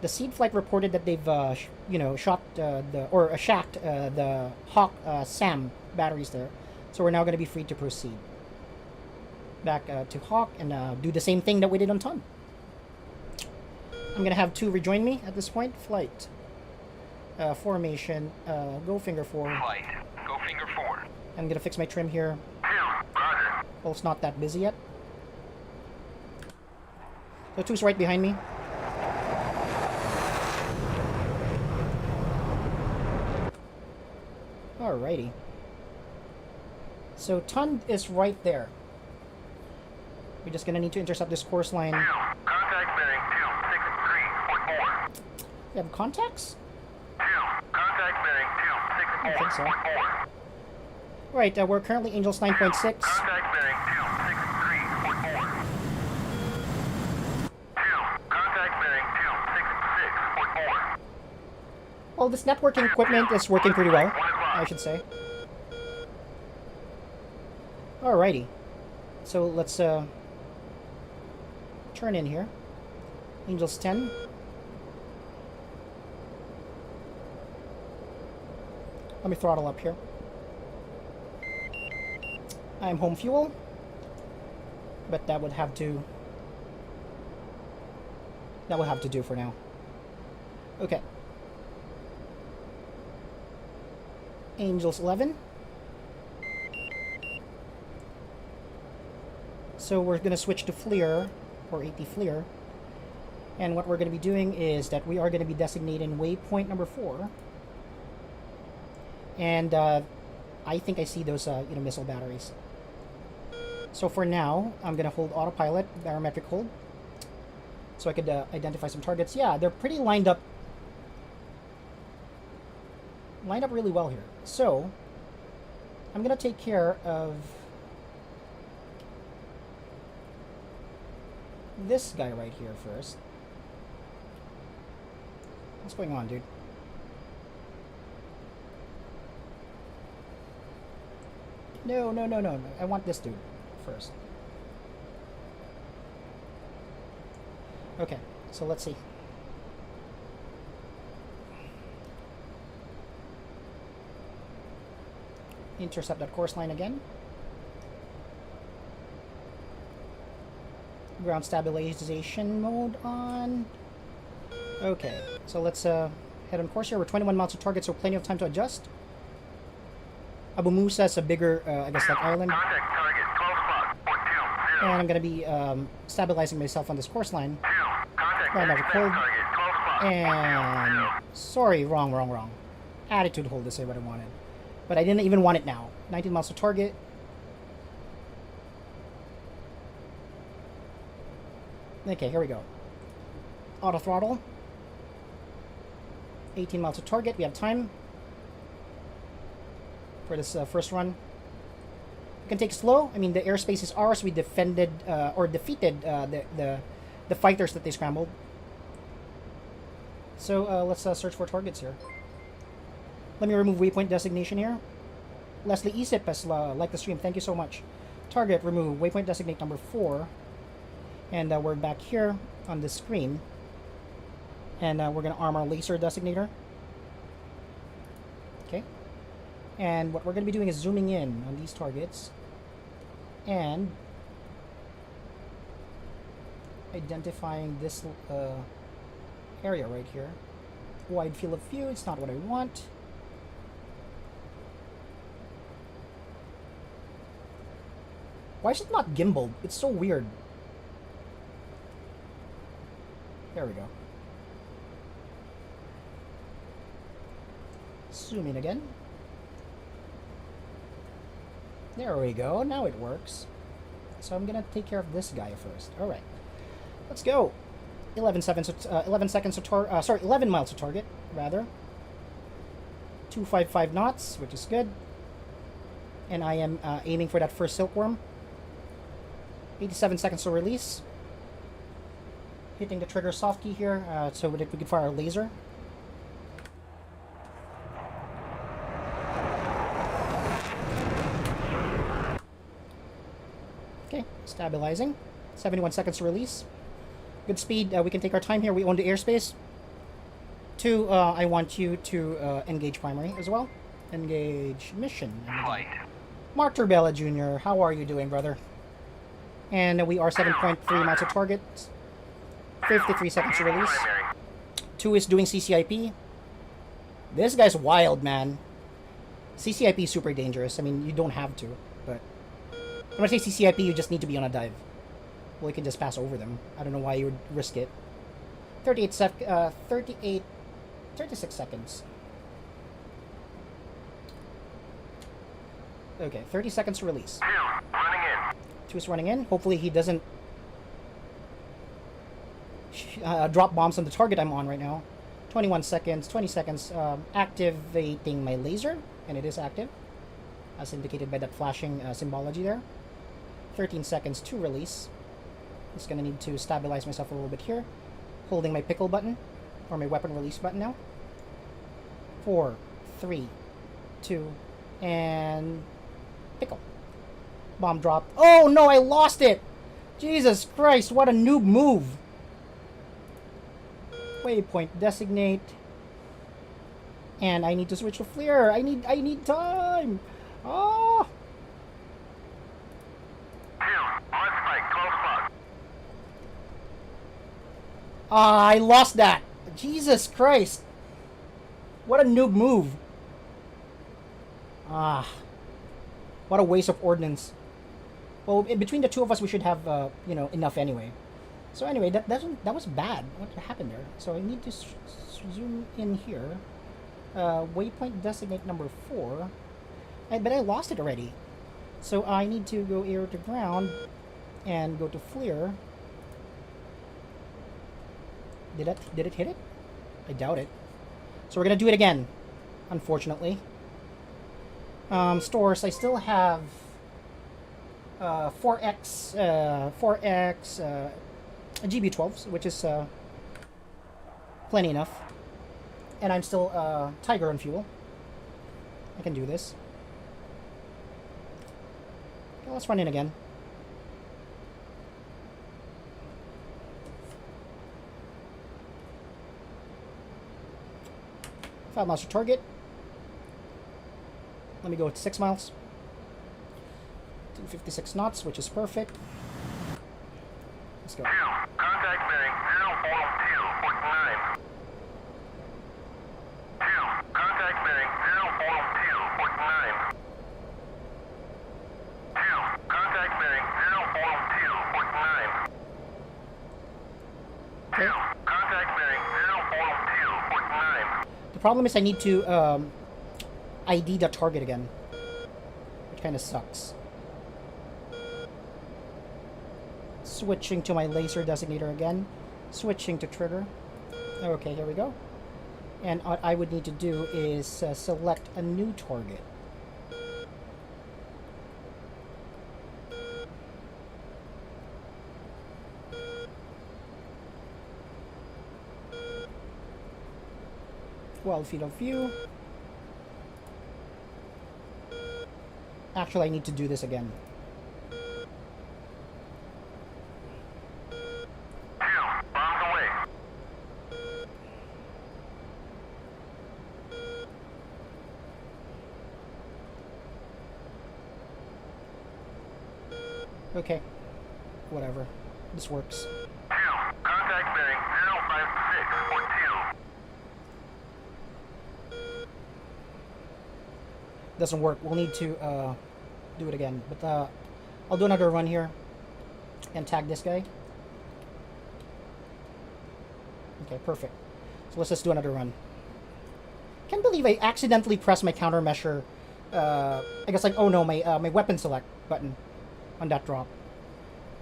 the Seed Flight reported that they've, shot shacked the Hawk SAM batteries there. So we're now going to be free to proceed back to Hawk and do the same thing that we did on Ton. I'm going to have 2 rejoin me at this point. Flight. Formation. Go finger 4. Flight. Go finger 4. I'm going to fix my trim here. 2, roger. Well, it's not that busy yet. So 2's right behind me. Alrighty. So Ton is right there. We're just gonna need to intercept this course line. 2, contact bearing 263.4. We have contacts? 2, contact bearing I think so. 264.4. Right, we're currently Angels 9.6. Contact bearing 263.4. 2, contact bearing 266.4. Well, this networking equipment is working pretty well, I should say. Alrighty. So let's turn in here. Angels 10. Let me throttle up here. I'm home fuel, but that would have to do for now. Okay. Angels 11. So we're going to switch to FLIR, or AT FLIR. And what we're going to be doing is that we are going to be designating waypoint number 4. And I think I see those missile batteries. So for now, I'm going to hold autopilot, barometric hold, so I could identify some targets. Yeah, they're pretty lined up really well here. So I'm going to take care of this guy right here first. What's going on, dude? No. I want this dude first. Okay, so let's see. Intercept that course line again. Ground stabilization mode on. Okay, so let's head on course here. We're 21 miles to target, so plenty of time to adjust. Abu Musa is a bigger, I guess, like island. Contact target, 12 spot, 420. And I'm going to be stabilizing myself on this course line. 2, contact Right, expect hold. target, 12 spot, And 420. sorry, wrong. Attitude hold is what I wanted, but I didn't even want it now. 19 miles to target. Okay, here we go. Auto throttle. 18 miles to target. We have time for this first run. You can take it slow. I mean, the airspace is ours. We defended or defeated the fighters that they scrambled. So let's search for targets here. Let me remove waypoint designation here. Leslie Isip has liked the stream. Thank you so much. Target remove. Waypoint designate number 4. And we're back here on the screen. And we're going to arm our laser designator. Okay. And what we're going to be doing is zooming in on these targets. And identifying this area right here. Wide field of view. It's not what I want. Why is it not gimbaled? It's so weird. There we go. Zoom in again. There we go. Now it works. So I'm gonna take care of this guy first. All right. Let's go. 11 seconds to 11 miles to target, rather. 255 knots, which is good. And I am aiming for that first silkworm. 87 seconds to release. Hitting the trigger soft key here so that we can fire our laser. Stabilizing. 71 seconds to release. Good speed. We can take our time here. We own the airspace. 2, I want you to engage primary as well. Engage mission. Flight. Mark Turbella Jr., how are you doing, brother? And we are 7.3 miles to target. 53 seconds to release. 2 is doing CCIP. This guy's wild, man. CCIP is super dangerous. I mean, you don't have to, but when I say CCIP, you just need to be on a dive. Well, you can just pass over them. I don't know why you would risk it. 36 seconds. Okay, 30 seconds to release. 2 is running in. Hopefully he doesn't drop bombs on the target I'm on right now. 21 seconds, 20 seconds. Activating my laser, and it is active, as indicated by that flashing symbology there. 13 seconds to release. Just gonna need to stabilize myself a little bit here. Holding my pickle button, or my weapon release button now. 4, 3, 2, and pickle. Bomb drop. Oh no, I lost it! Jesus Christ, what a noob move! Waypoint designate. And I need to switch to flare. I need time. Oh. I lost that. Jesus Christ. What a noob move. What a waste of ordnance. Well, between the two of us, we should have, you know, enough anyway. So anyway, that was bad. What happened there? So I need to zoom in here. Waypoint designate number 4. But I lost it already. So I need to go air to ground and go to flare. Did it hit it? I doubt it. So we're gonna do it again, unfortunately. Stores. I still have 4x GB12s, which is plenty enough. And I'm still Tiger on fuel. I can do this. Okay, let's run in again. Five miles to target. Let me go with 6 miles. 256 knots, which is perfect. Let's go. Contact bearing 04249. 2. Contact bearing 04249. 2. Contact bearing 04249. 2. Okay. Contact bearing 04249. The problem is I need to ID the target again, which kind of sucks. Switching to my laser designator again. Switching to trigger. Okay, here we go. And what I would need to do is select a new target. Field of view. Actually, I need to do this again. Okay. Whatever. This works. Contact bearing 05642. Doesn't work. We'll need to do it again. But I'll do another run here and tag this guy. Okay, perfect. So let's just do another run. Can't believe I accidentally pressed my countermeasure. I guess like, oh no, my weapon select button on that drop.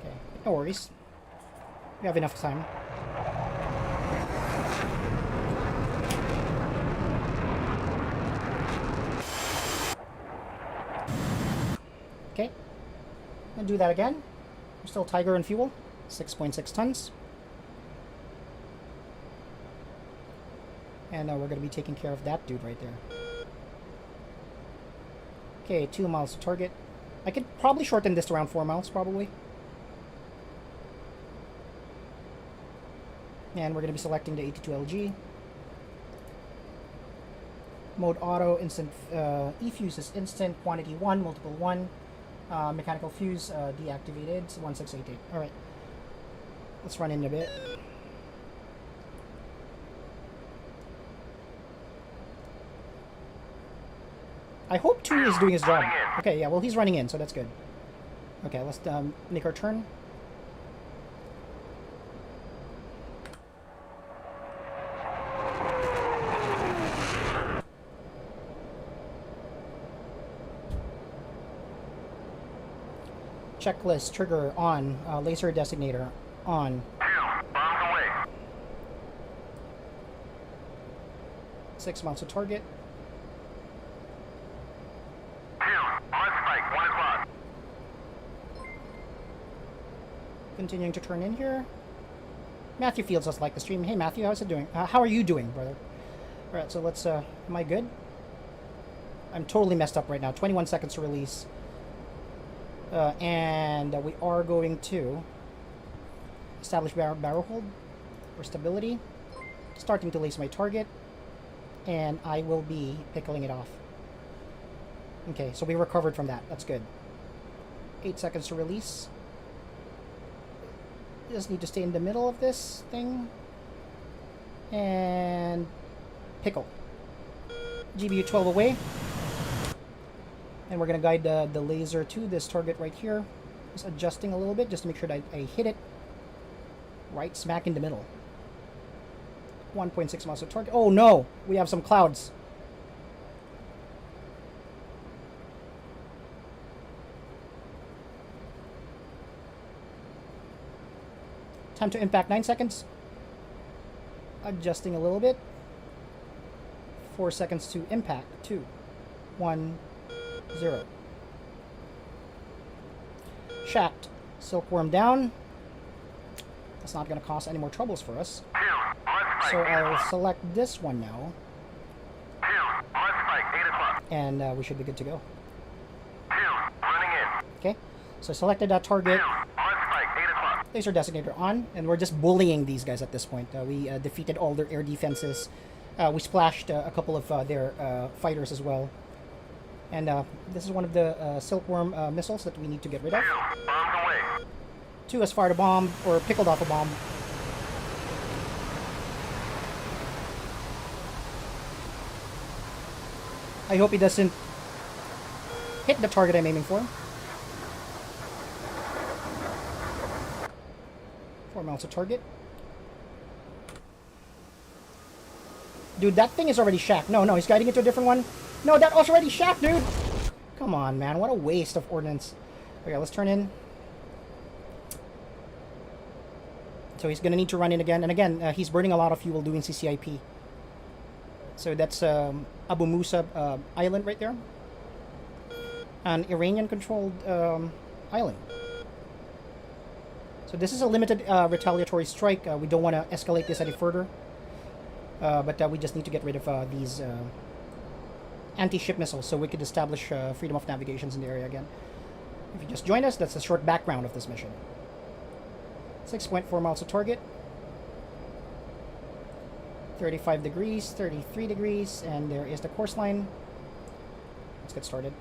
Okay, no worries. We have enough time. Okay, and do that again. We're still Tiger and fuel, 6.6 tons. And we're going to be taking care of that dude right there. Okay, 2 miles to target. I could probably shorten this to around 4 miles, probably. And we're going to be selecting the 82LG. Mode auto, instant E-fuse is instant, quantity 1, multiple 1. Mechanical fuse deactivated, 1688. Alright. Let's run in a bit. I hope 2 is doing his job. Okay, yeah, well, he's running in, so that's good. Okay, let's make our turn. Checklist trigger on, laser designator on. Bombs away. 6 mounts to target. On spike. 1 o'clock. Continuing to turn in here. Matthew Fields does like the stream. Hey Matthew, how's it doing? How are you doing, brother? Alright, so let's, am I good? I'm totally messed up right now. 21 seconds to release. And we are going to establish barrel hold for stability. Starting to lace my target. And I will be pickling it off. Okay, so we recovered from that. That's good. 8 seconds to release. Just need to stay in the middle of this thing. And pickle. GBU 12 away. And we're going to guide the laser to this target right here. Just adjusting a little bit just to make sure that I hit it right smack in the middle. 1.6 miles to target. Oh no! We have some clouds. Time to impact, 9 seconds. Adjusting a little bit. 4 seconds to impact. 2, 1, 0. Shaft. Silkworm down. That's not going to cause any more troubles for us. So I'll select this one now. And we should be good to go. Okay. So I selected that target. Laser designator on. And we're just bullying these guys at this point. We defeated all their air defenses. We splashed a couple of their fighters as well. And this is one of the Silkworm missiles that we need to get rid of. 2 has fired a bomb, or pickled off a bomb. I hope he doesn't hit the target I'm aiming for. 4 mounts to target. Dude, that thing is already shacked. No, he's guiding it to a different one. No, that was already shacked, dude! Come on, man. What a waste of ordnance. Okay, let's turn in. So he's going to need to run in again. And again, he's burning a lot of fuel doing CCIP. So that's Abu Musa Island right there. An Iranian-controlled island. So this is a limited retaliatory strike. We don't want to escalate this any further. But we just need to get rid of these anti-ship missiles so we could establish freedom of navigations in the area again. If you just join us, that's a short background of this mission. 6.4 miles to target. 35 degrees, 33 degrees, and there is the course line. Let's get started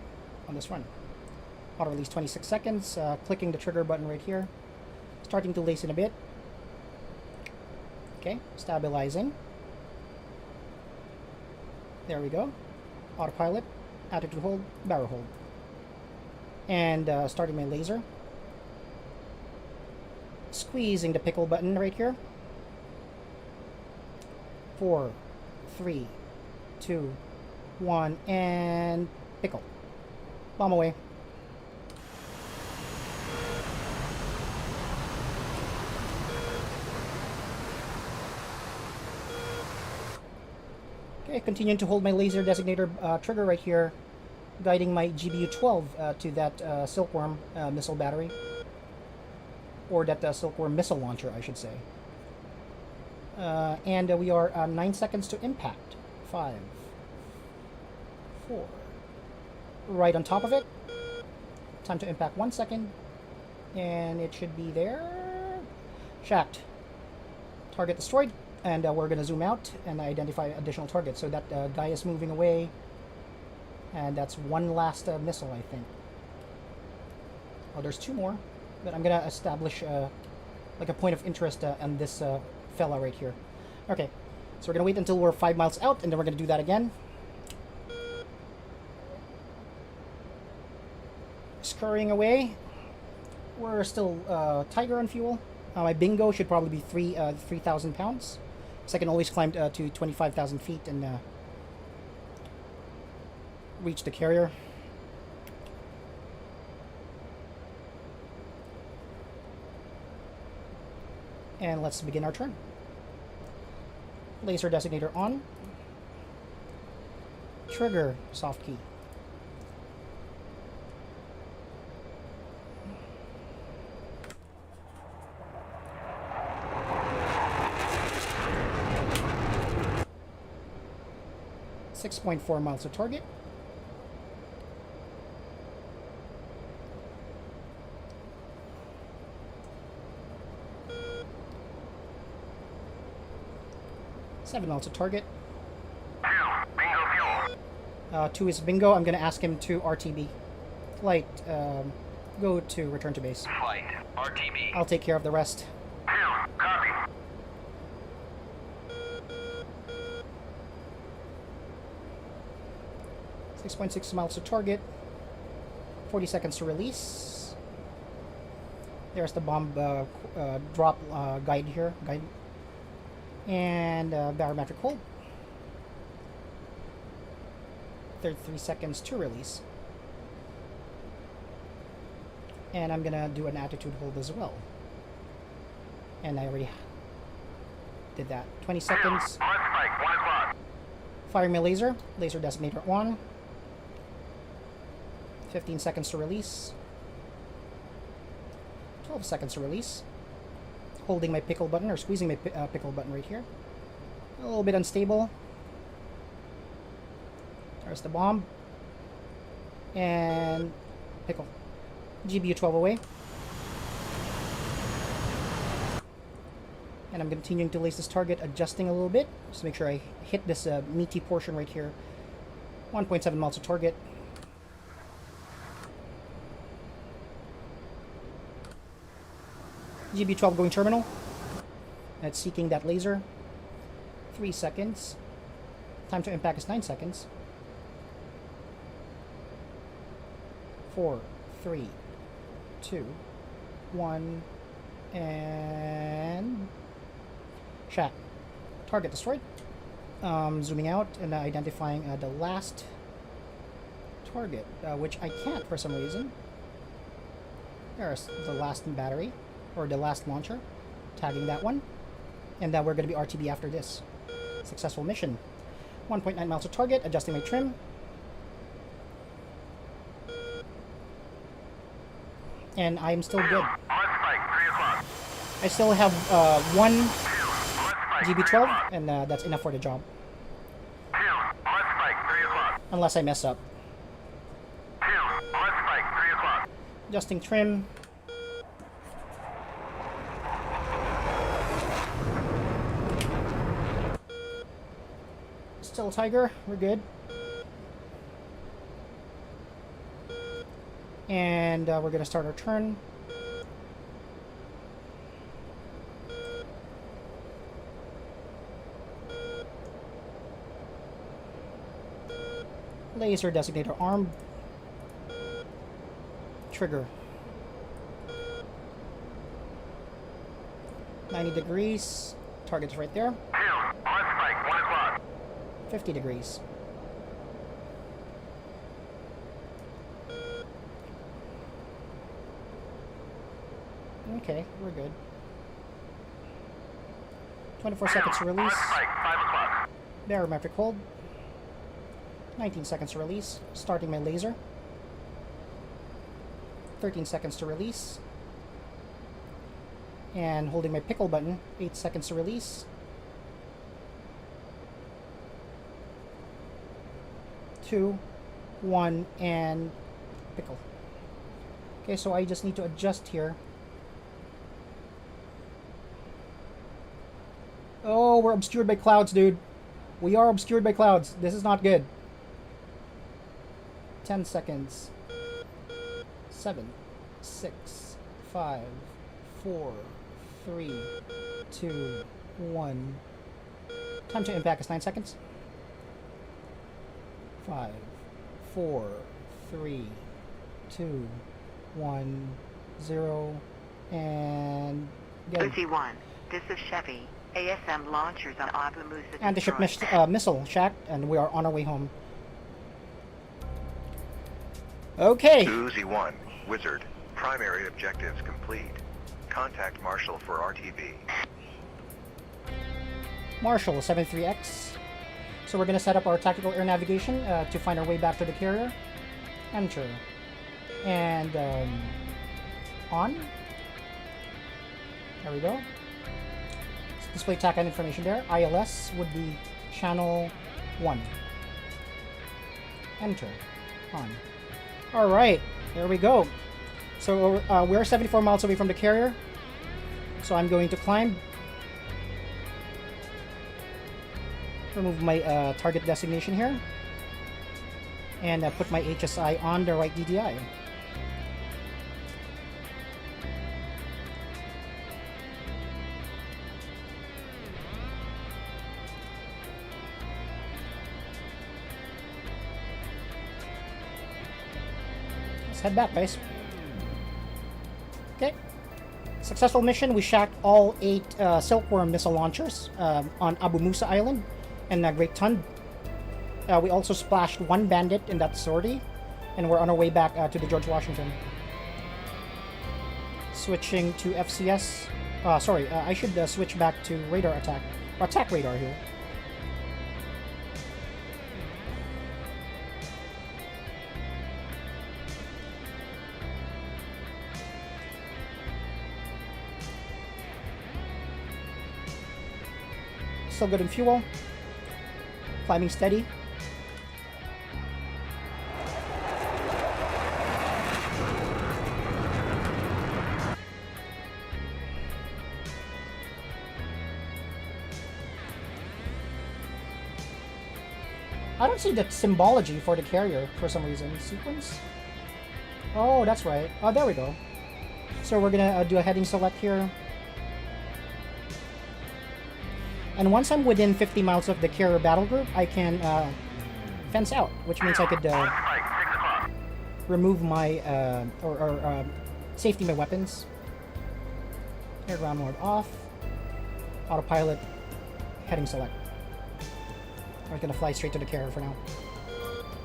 on this run. Auto release 26 seconds. Clicking the trigger button right here. Starting to lace in a bit. Okay, stabilizing. There we go. Autopilot, attitude hold, barrel hold. And starting my laser. Squeezing the pickle button right here. 4, 3, 2, 1, and pickle. Bomb away. Okay, continuing to hold my laser designator trigger right here, guiding my GBU-12 to that Silkworm missile battery. Or that Silkworm missile launcher, I should say. And we are 9 seconds to impact. 5, 4. Right on top of it. Time to impact 1 second. And it should be there. Shaft. Target destroyed. And we're going to zoom out and identify additional targets. So that guy is moving away. And that's one last missile, I think. Oh, there's two more. But I'm going to establish like a point of interest on this fella right here. Okay, so we're going to wait until we're 5 miles out, and then we're going to do that again. Scurrying away. We're still Tiger on fuel. My bingo should probably be 3,000 pounds. So I can always climb to 25,000 feet and reach the carrier. And let's begin our turn. Laser designator on. Trigger soft key. .4 miles to target. $7 miles to target. To his bingo, I'm going to ask him to RTB. Flight, go to return to base. Flight, RTB. I'll take care of the rest. Copy. 6.6 miles to target. 40 seconds to release. There's the bomb drop guide here. And barometric hold. 33 seconds to release. And I'm gonna do an attitude hold as well. And I already did that. 20 seconds. Firing my laser. Laser designator on. 15 seconds to release. 12 seconds to release. Holding my pickle button, or squeezing my pickle button right here. A little bit unstable. There's the bomb. And pickle. GBU 12 away. And I'm continuing to lace this target, adjusting a little bit, just to make sure I hit this meaty portion right here. 1.7 miles to target. GB12 going terminal. It's seeking that laser. 3 seconds. Time to impact is 9 seconds. 4, 3, 2, 1, and shot. Target destroyed. Zooming out and identifying the last target, which I can't for some reason. There's the last battery, or the last launcher. Tagging that one. And we're going to be RTB after this. Successful mission. 1.9 miles to target, adjusting my trim. And I'm still good. I still have one GB12, and that's enough for the job. Unless I mess up. Adjusting trim. Still Tiger, we're good. And we're going to start our turn. Laser designator armed. Trigger. 90 degrees. Target's right there. 50 degrees. Okay, we're good. 24 seconds to release. Barometric hold. 19 seconds to release. Starting my laser. 13 seconds to release. And holding my pickle button. 8 seconds to release. 2, 1, and pickle. Okay, so I just need to adjust here. Oh, we're obscured by clouds, dude. We are obscured by clouds. This is not good. 10 seconds. 7, 6, 5, 4, 3, 2, 1. Time to impact is 9 seconds. 5, 4, 3, 2, 1, 0, and go. Uzi 1, this is Chevy. ASM launchers on Abu Musa Anti-ship destroyed. missile shack, and we are on our way home. Okay. Uzi 1, Wizard. Primary objectives complete. Contact Marshall for RTB. Marshall 73X. So we're going to set up our tactical air navigation to find our way back to the carrier. Enter. And on. There we go. Display TACAN information there. ILS would be channel 1. Enter. On. Alright, there we go. So we're 74 miles away from the carrier. So I'm going to climb. Remove my target designation here. And put my HSI on the right DDI. Head back, guys. Okay. Successful mission. We shacked all 8 Silkworm missile launchers on Abu Musa Island and Great Tund. We also splashed 1 bandit in that sortie, and we're on our way back to the George Washington. Switching to FCS. Sorry, I should switch back to radar attack. Or attack radar here. Still good in fuel. Climbing steady. I don't see the symbology for the carrier for some reason. Sequence? Oh, that's right. Oh, there we go. So we're gonna do a heading select here. And once I'm within 50 miles of the carrier battle group, I can fence out, which means I could remove my safety my weapons. Air ground mode off. Autopilot. Heading select. We're gonna fly straight to the carrier for now.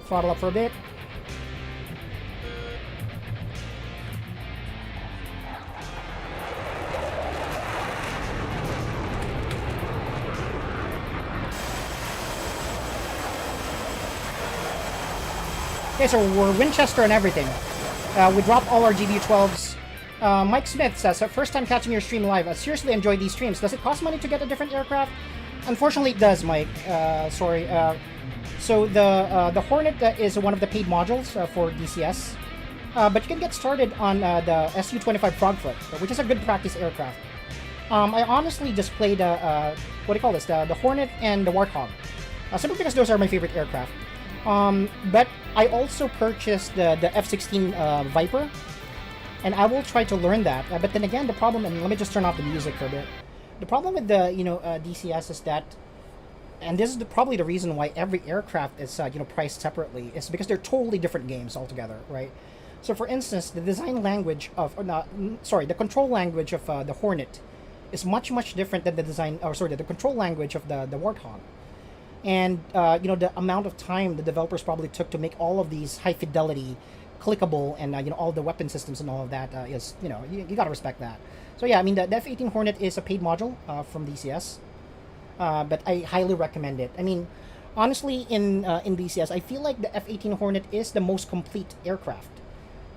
Throttle up for a bit. Okay, so we're Winchester and everything. We dropped all our GBU-12s. Mike Smith says, first time catching your stream live. I seriously enjoy these streams. Does it cost money to get a different aircraft? Unfortunately, it does, Mike. Sorry. So the Hornet is one of the paid modules for DCS. But you can get started on the Su-25 Frogfoot, which is a good practice aircraft. I honestly just played, what do you call this? The Hornet and the Warthog. Simply because those are my favorite aircraft. But I also purchased the F-16 Viper, and I will try to learn that. But then again, the problem, and let me just turn off the music for a bit. The problem with the DCS is that, and this is probably the reason why every aircraft is priced separately, is because they're totally different games altogether, right? So for instance, the design language of, the control language of the Hornet is much different than the control language of the Warthog. And the amount of time the developers probably took to make all of these high fidelity, clickable, and all the weapon systems and all of that is you gotta respect that. So yeah, I mean the F-18 Hornet is a paid module from DCS, but I highly recommend it. I mean, honestly, in DCS, I feel like the F-18 Hornet is the most complete aircraft,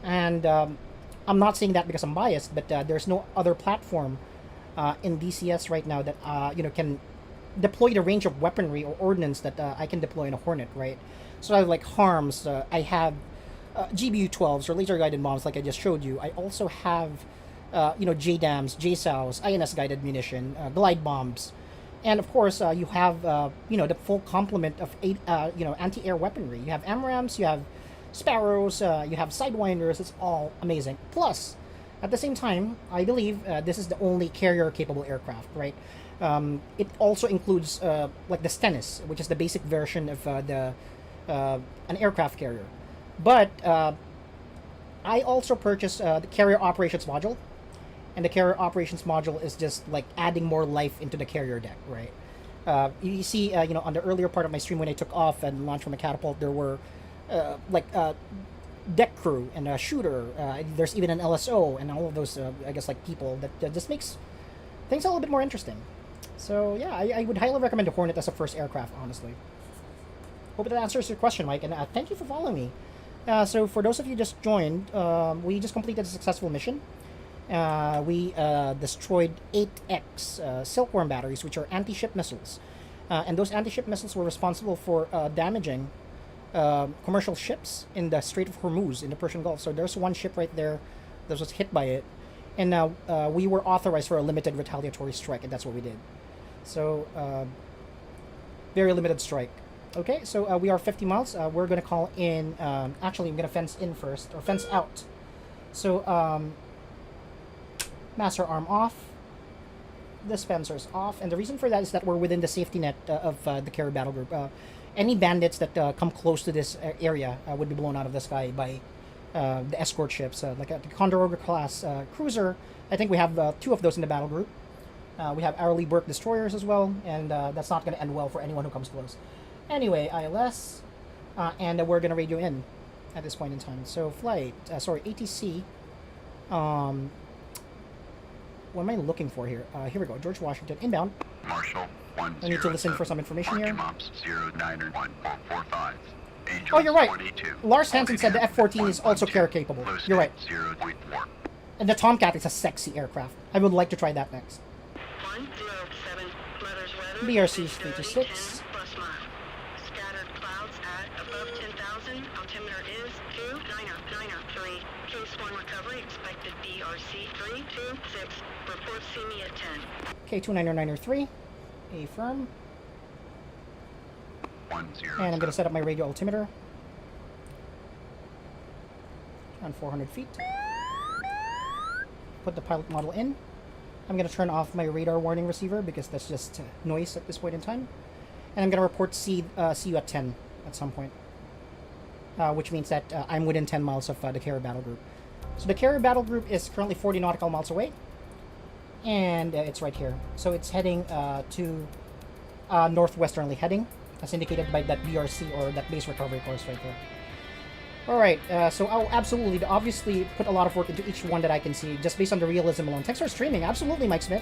and I'm not saying that because I'm biased, but there's no other platform in DCS right now that can deploy the range of weaponry or ordnance that I can deploy in a Hornet, right? So I have like HARMs, I have GBU-12s or laser guided bombs like I just showed you. I also have JDAMs, JSOWs, INS guided munition, glide bombs, And of course, you have the full complement of anti-air weaponry. You have AMRAAMs, you have Sparrows, you have Sidewinders. It's all amazing. Plus, at the same time, I believe this is the only carrier-capable aircraft, right? It also includes like the Stennis, which is the basic version of an aircraft carrier. But I also purchased the carrier operations module, and the carrier operations module is just like adding more life into the carrier deck, right? You see, on the earlier part of my stream when I took off and launched from a catapult, there were deck crew and a shooter. There's even an LSO and all of those, I guess, like people that just makes things a little bit more interesting. So yeah, I would highly recommend the Hornet as a first aircraft, honestly. Hope that answers your question, Mike, and thank you for following me. So for those of you just joined, we just completed a successful mission. We destroyed 8X Silkworm batteries, which are anti-ship missiles. And those anti-ship missiles were responsible for damaging commercial ships in the Strait of Hormuz in the Persian Gulf. So there's one ship right there that was hit by it. And now we were authorized for a limited retaliatory strike, and that's what we did. So, very limited strike. Okay, so we are 50 miles. We're going to call in... actually, I'm going to fence in first, or fence out. So, master arm off. Dispensers off. And the reason for that is that we're within the safety net of the carrier battle group. Any bandits that come close to this area would be blown out of the sky by the escort ships. Like the Condoroga class cruiser, I think we have 2 of those in the battle group. We have Arleigh Burke destroyers as well, and that's not going to end well for anyone who comes close. Anyway, ILS, and we're going to radio in at this point in time. So flight, ATC. What am I looking for here? Here we go. George Washington, inbound. Marshall, 1 I need to listen for some information here. Mops 091445. Oh, you're right. Lars Hansen said the F-14 is also carrier capable. You're right. 0.4. And the Tomcat is a sexy aircraft. I would like to try that next. 107 letters weather. BRC's 3 to 6. Scattered clouds at above 10,000. Altimeter is 29093. Case 1 recovery expected BRC 326. Report see me at 10. K29903. A firm. 107. And I'm going to set up my radio altimeter. Around 400 feet. Put the pilot model in. I'm going to turn off my radar warning receiver because that's just noise at this point in time. And I'm going to report see you at 10 at some point. Which means that I'm within 10 miles of the carrier battle group. So the carrier battle group is currently 40 nautical miles away. And it's right here. So it's heading to northwesternly heading, as indicated by that BRC or that base recovery course right there. Alright, so I'll absolutely, obviously, put a lot of work into each one that I can see, just based on the realism alone. Thanks for streaming. Absolutely, Mike Smith.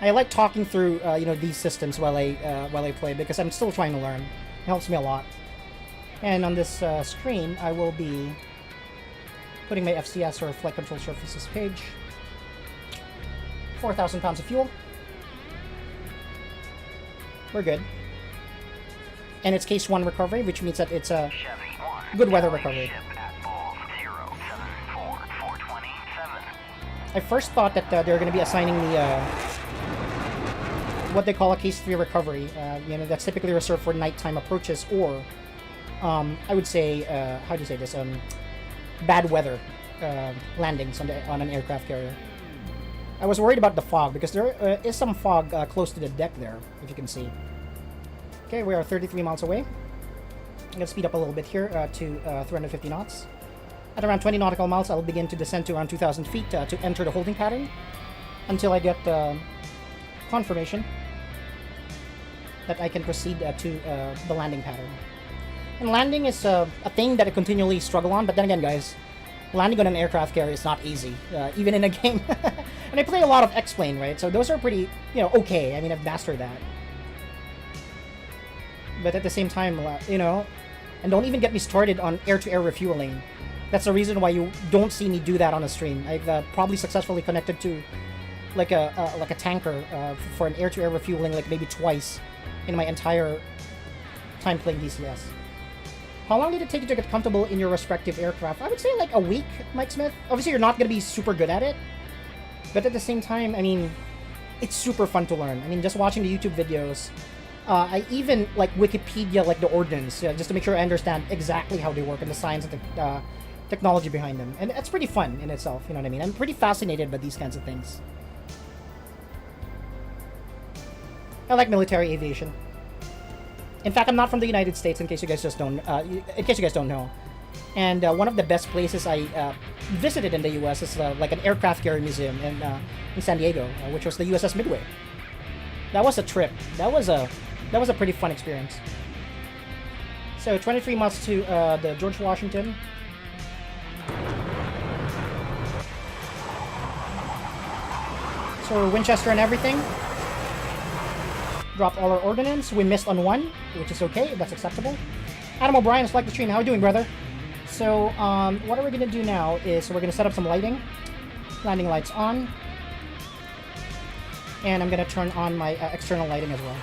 I like talking through, these systems while I play, because I'm still trying to learn. It helps me a lot. And on this screen, I will be putting my FCS, or Flight Control Surfaces page. 4,000 pounds of fuel. We're good. And it's case 1 recovery, which means that it's a good weather recovery. I first thought that they're going to be assigning me what they call a case 3 recovery. That's typically reserved for nighttime approaches, or I would say, how do you say this? Bad weather landings on an aircraft carrier. I was worried about the fog because there is some fog close to the deck there, if you can see. Okay, we are 33 miles away. I'm going to speed up a little bit here to 350 knots. At around 20 nautical miles, I'll begin to descend to around 2,000 feet to enter the holding pattern until I get confirmation that I can proceed to the landing pattern. And landing is a thing that I continually struggle on, but then again, guys, landing on an aircraft carrier is not easy, even in a game. And I play a lot of X-Plane, right? So those are pretty, okay. I mean, I've mastered that. But at the same time, and don't even get me started on air-to-air refueling. That's the reason why you don't see me do that on a stream. I've probably successfully connected to like a tanker for an air-to-air refueling like maybe twice in my entire time playing DCS. How long did it take you to get comfortable in your respective aircraft? I would say like a week, Mike Smith. Obviously, you're not going to be super good at it. But at the same time, I mean, it's super fun to learn. I mean, just watching the YouTube videos, I even like Wikipedia like the ordnance just to make sure I understand exactly how they work and the science and the technology behind them, and it's pretty fun in itself. You know what I mean? I'm pretty fascinated by these kinds of things. I like military aviation. In fact, I'm not from the United States. In case you guys don't know, and one of the best places I visited in the U.S. is like an aircraft carrier museum in San Diego, which was the USS Midway. That was a trip. That was a pretty fun experience. So 23 miles to the George Washington. So Winchester and everything. Dropped all our ordnance. We missed on one, which is okay. That's acceptable. Adam O'Brien, like the stream. How are you doing, brother? So, what are we gonna do now is we're gonna set up some lighting. Landing lights on. And I'm gonna turn on my external lighting as well.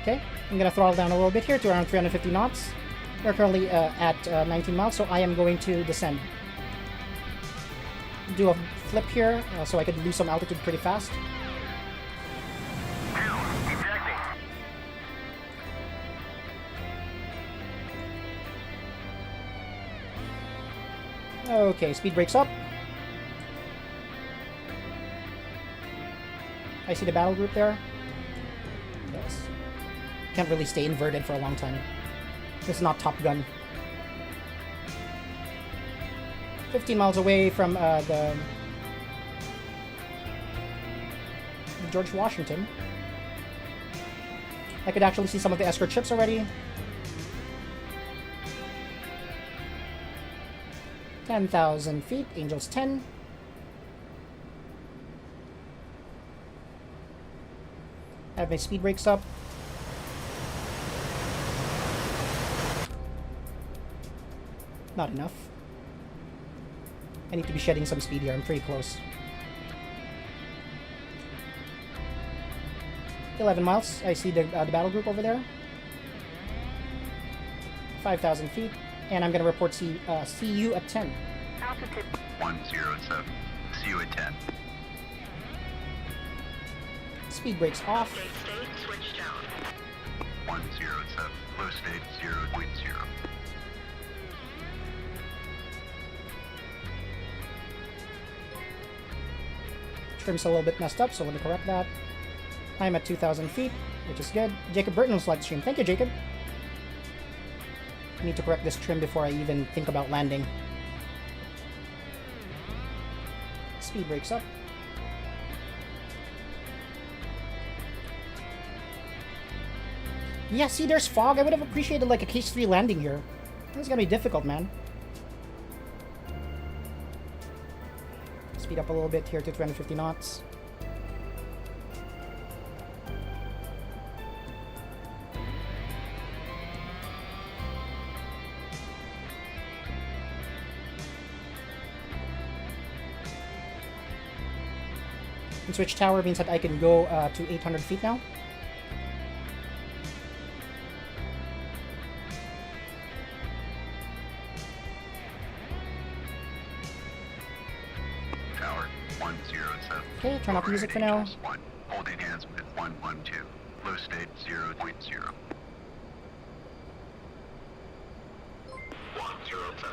Okay, I'm gonna throttle down a little bit here to around 350 knots. We're currently at 19 miles, so I am going to descend. Do a flip here, so I could lose some altitude pretty fast. Okay, speed brakes up. I see the battle group there. Yes. Can't really stay inverted for a long time. This is not Top Gun. 15 miles away from the George Washington. I could actually see some of the escort ships already. 10,000 feet, Angels 10. I have my speed brakes up. Not enough. I need to be shedding some speed here. I'm pretty close. 11 miles. I see the battle group over there. 5,000 feet. And I'm going to report see you at 10. Altitude 107. See you at 10. Speed brakes off. Update state switched out. 107. Low state 0.0. Trim's a little bit messed up, so let me correct that. I'm at 2,000 feet, which is good. Jacob Burton was like the stream. Thank you, Jacob. I need to correct this trim before I even think about landing. Speed brakes up. Yeah, see, there's fog. I would have appreciated like a Case 3 landing here. This is gonna be difficult, man. Speed up a little bit here to 250 knots. And switch tower means that I can go to 800 feet now. Tower 107. Okay, turn off music for now. Holding hands with 112. Low state 0.0. 107.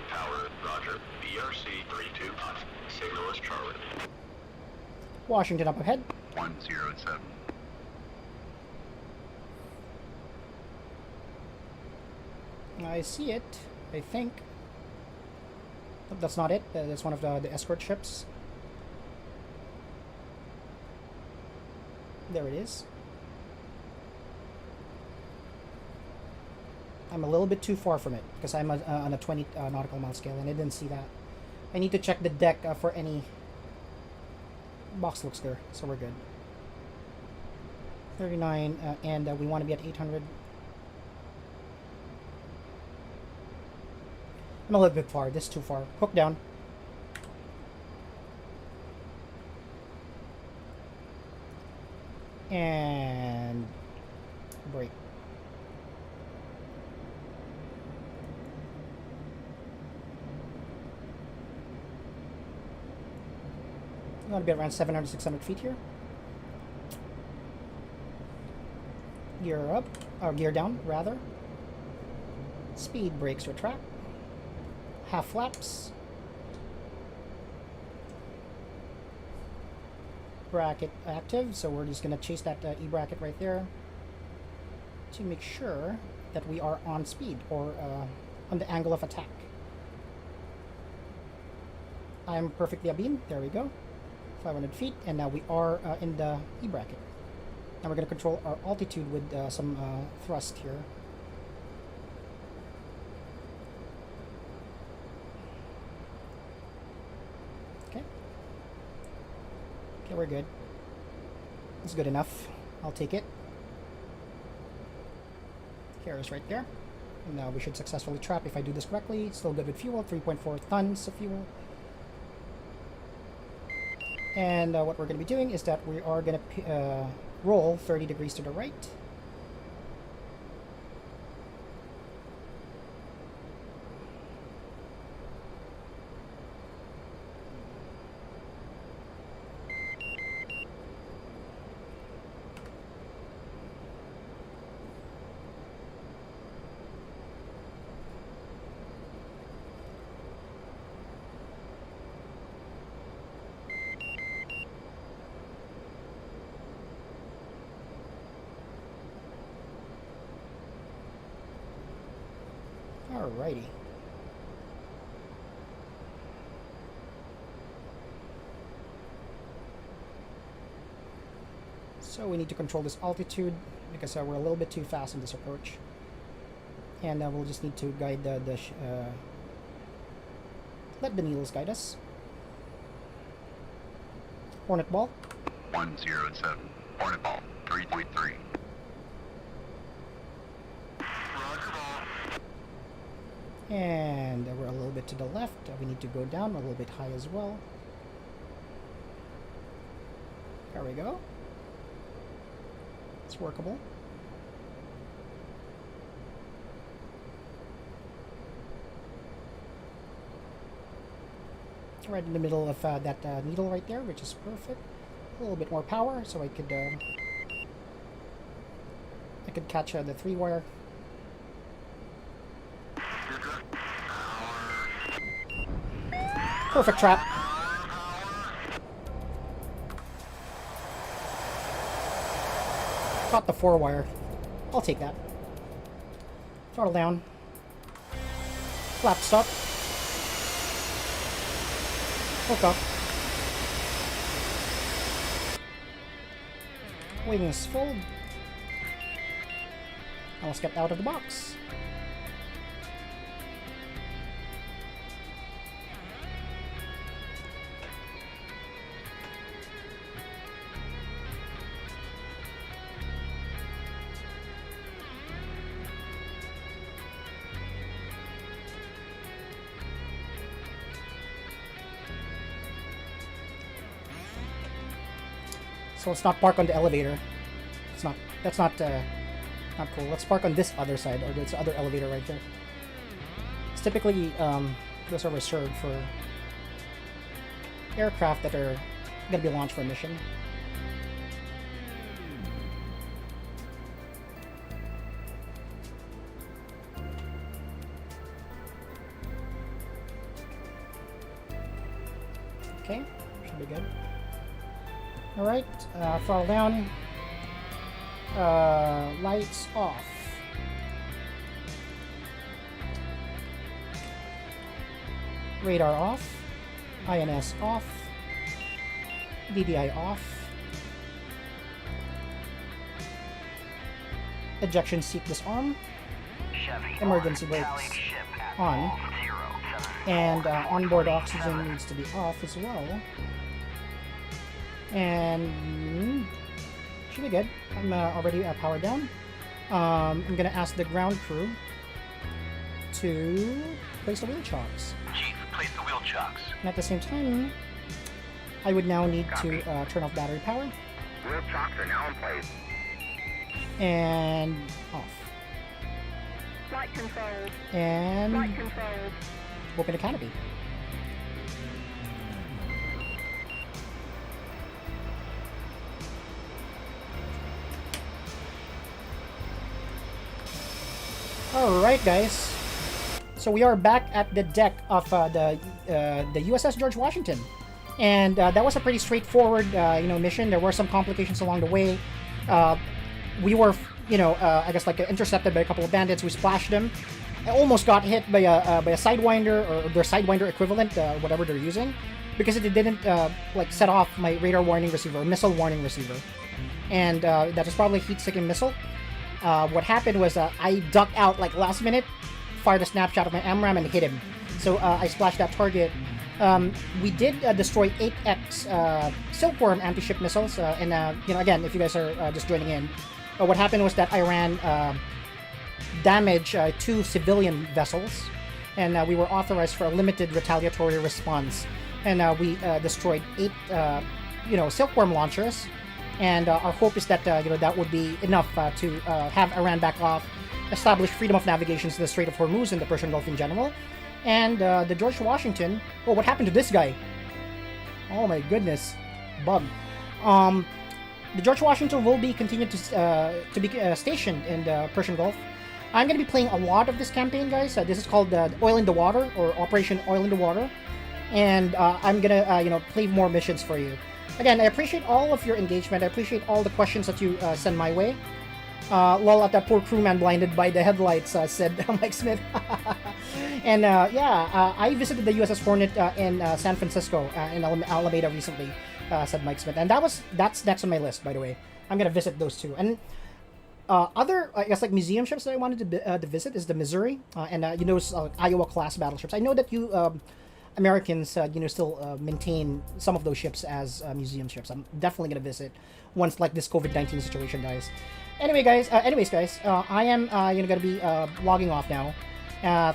Tower, roger. BRC 32 knots. Signal is Charlie. Washington up ahead. 107. I see it, I think. Oh, that's not it. That's one of the escort ships. There it is. I'm a little bit too far from it because I'm on a 20 nautical mile scale and I didn't see that. I need to check the deck for any... Box looks good, so we're good. 39, and we want to be at 800. I'm a little bit far. This is too far. Hook down. And brake. going to be around 700, 600 feet here. Gear up, or gear down, rather. Speed brakes retract. Half flaps. Bracket active, so we're just going to chase that E-bracket right there to make sure that we are on speed, or on the angle of attack. I'm perfectly abeam. There we go. 500 feet, and now we are in the E-bracket. Now we're going to control our altitude with some thrust here. Okay. Okay, we're good. It's good enough. I'll take it. Carrier's right there. And now we should successfully trap if I do this correctly. Still good with fuel, 3.4 tons of fuel. And what we're going to be doing is that we are going to roll 30 degrees to the right. Alrighty. So we need to control this altitude because we're a little bit too fast in this approach. And we'll just need to guide let the needles guide us. Hornet ball. 107. Hornet ball. 3.3. And we're a little bit to the left. We need to go down a little bit high as well. There we go. It's workable. Right in the middle of that needle right there, which is perfect. A little bit more power, so I could catch the 3-wire. Perfect trap. Caught the 4-wire. I'll take that. Throttle down. Flaps up. Hook up. Wings full. Almost got out of the box. So let's not park on the elevator. That's not cool. Let's park on this other side, or this other elevator right there. It's typically those are reserved for aircraft that are gonna be launched for a mission. Okay, should be good. Alright, throttle down, lights off. Radar off, INS off, DDI off, ejection seat disarm, emergency brakes on, and onboard oxygen needs to be off as well. And should be good. I'm already powered down. I'm gonna ask the ground crew to place the wheel chocks. Chief, place the wheel chocks. And at the same time, I would now need to turn off battery power. Wheel chocks are now in place. And off. Flight controls. And Flight controls. open the canopy. Alright guys, so we are back at the deck of the USS George Washington, and that was a pretty straightforward mission. There were some complications along the way. We were I guess like intercepted by a couple of bandits. We splashed them. I almost got hit by a Sidewinder, or their Sidewinder equivalent, whatever they're using, because it didn't like set off my radar warning receiver, or missile warning receiver, and that was probably a heat-seeking missile. What happened was I ducked out like last minute, fired a snapshot of my AMRAM and hit him. So I splashed that target. We did destroy 8X Silkworm anti-ship missiles. And again, if you guys are just joining in, what happened was that I ran damage 2 civilian vessels, and we were authorized for a limited retaliatory response. And we destroyed 8 Silkworm launchers. And our hope is that that would be enough to have Iran back off, establish freedom of navigation to the Strait of Hormuz and the Persian Gulf in general. And the George Washington... Oh, what happened to this guy? Oh my goodness. Bug. The George Washington will be continued to be stationed in the Persian Gulf. I'm going to be playing a lot of this campaign, guys. This is called Oil in the Water, or Operation Oil in the Water. And I'm going to, play more missions for you. Again, I appreciate all of your engagement. I appreciate all the questions that you send my way. Lol at that poor crewman blinded by the headlights, said Mike Smith. And I visited the USS Hornet in San Francisco, in Alameda recently, said Mike Smith. And that's next on my list, by the way. I'm going to visit those two. And other, I guess, like museum ships that I wanted to visit is the Missouri and Iowa class battleships. I know that you Americans still maintain some of those ships as museum ships. I'm definitely gonna visit once like this COVID-19 situation dies. Anyways guys, I am gonna be logging off now.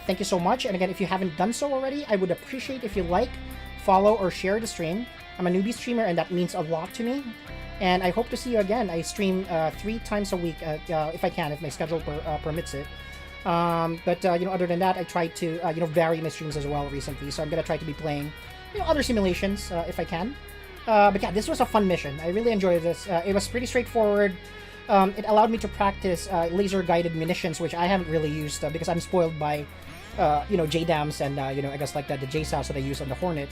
Thank you so much, and again, if you haven't done so already, I would appreciate if you like, follow, or share the stream. I'm a newbie streamer, and that means a lot to me. And I hope to see you again. I stream 3 times a week if I can, if my schedule permits it. Other than that, I tried to vary my streams as well recently, so I'm gonna try to be playing other simulations if I can. But yeah, this was a fun mission. I really enjoyed this. It was pretty straightforward. It allowed me to practice laser guided munitions, which I haven't really used because I'm spoiled by JDAMs and I guess like the JSOUs that I use on the Hornet.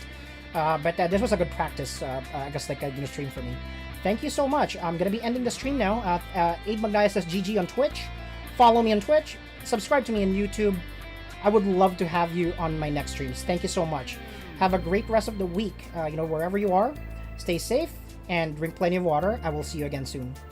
But this was a good practice, I guess like stream for me. Thank you so much. I'm gonna be ending the stream now. Abe Magnias says GG on Twitch. Follow me on Twitch. Subscribe to me on YouTube. I would love to have you on my next streams. Thank you so much. Have a great rest of the week. Wherever you are, stay safe and drink plenty of water. I will see you again soon. Peace.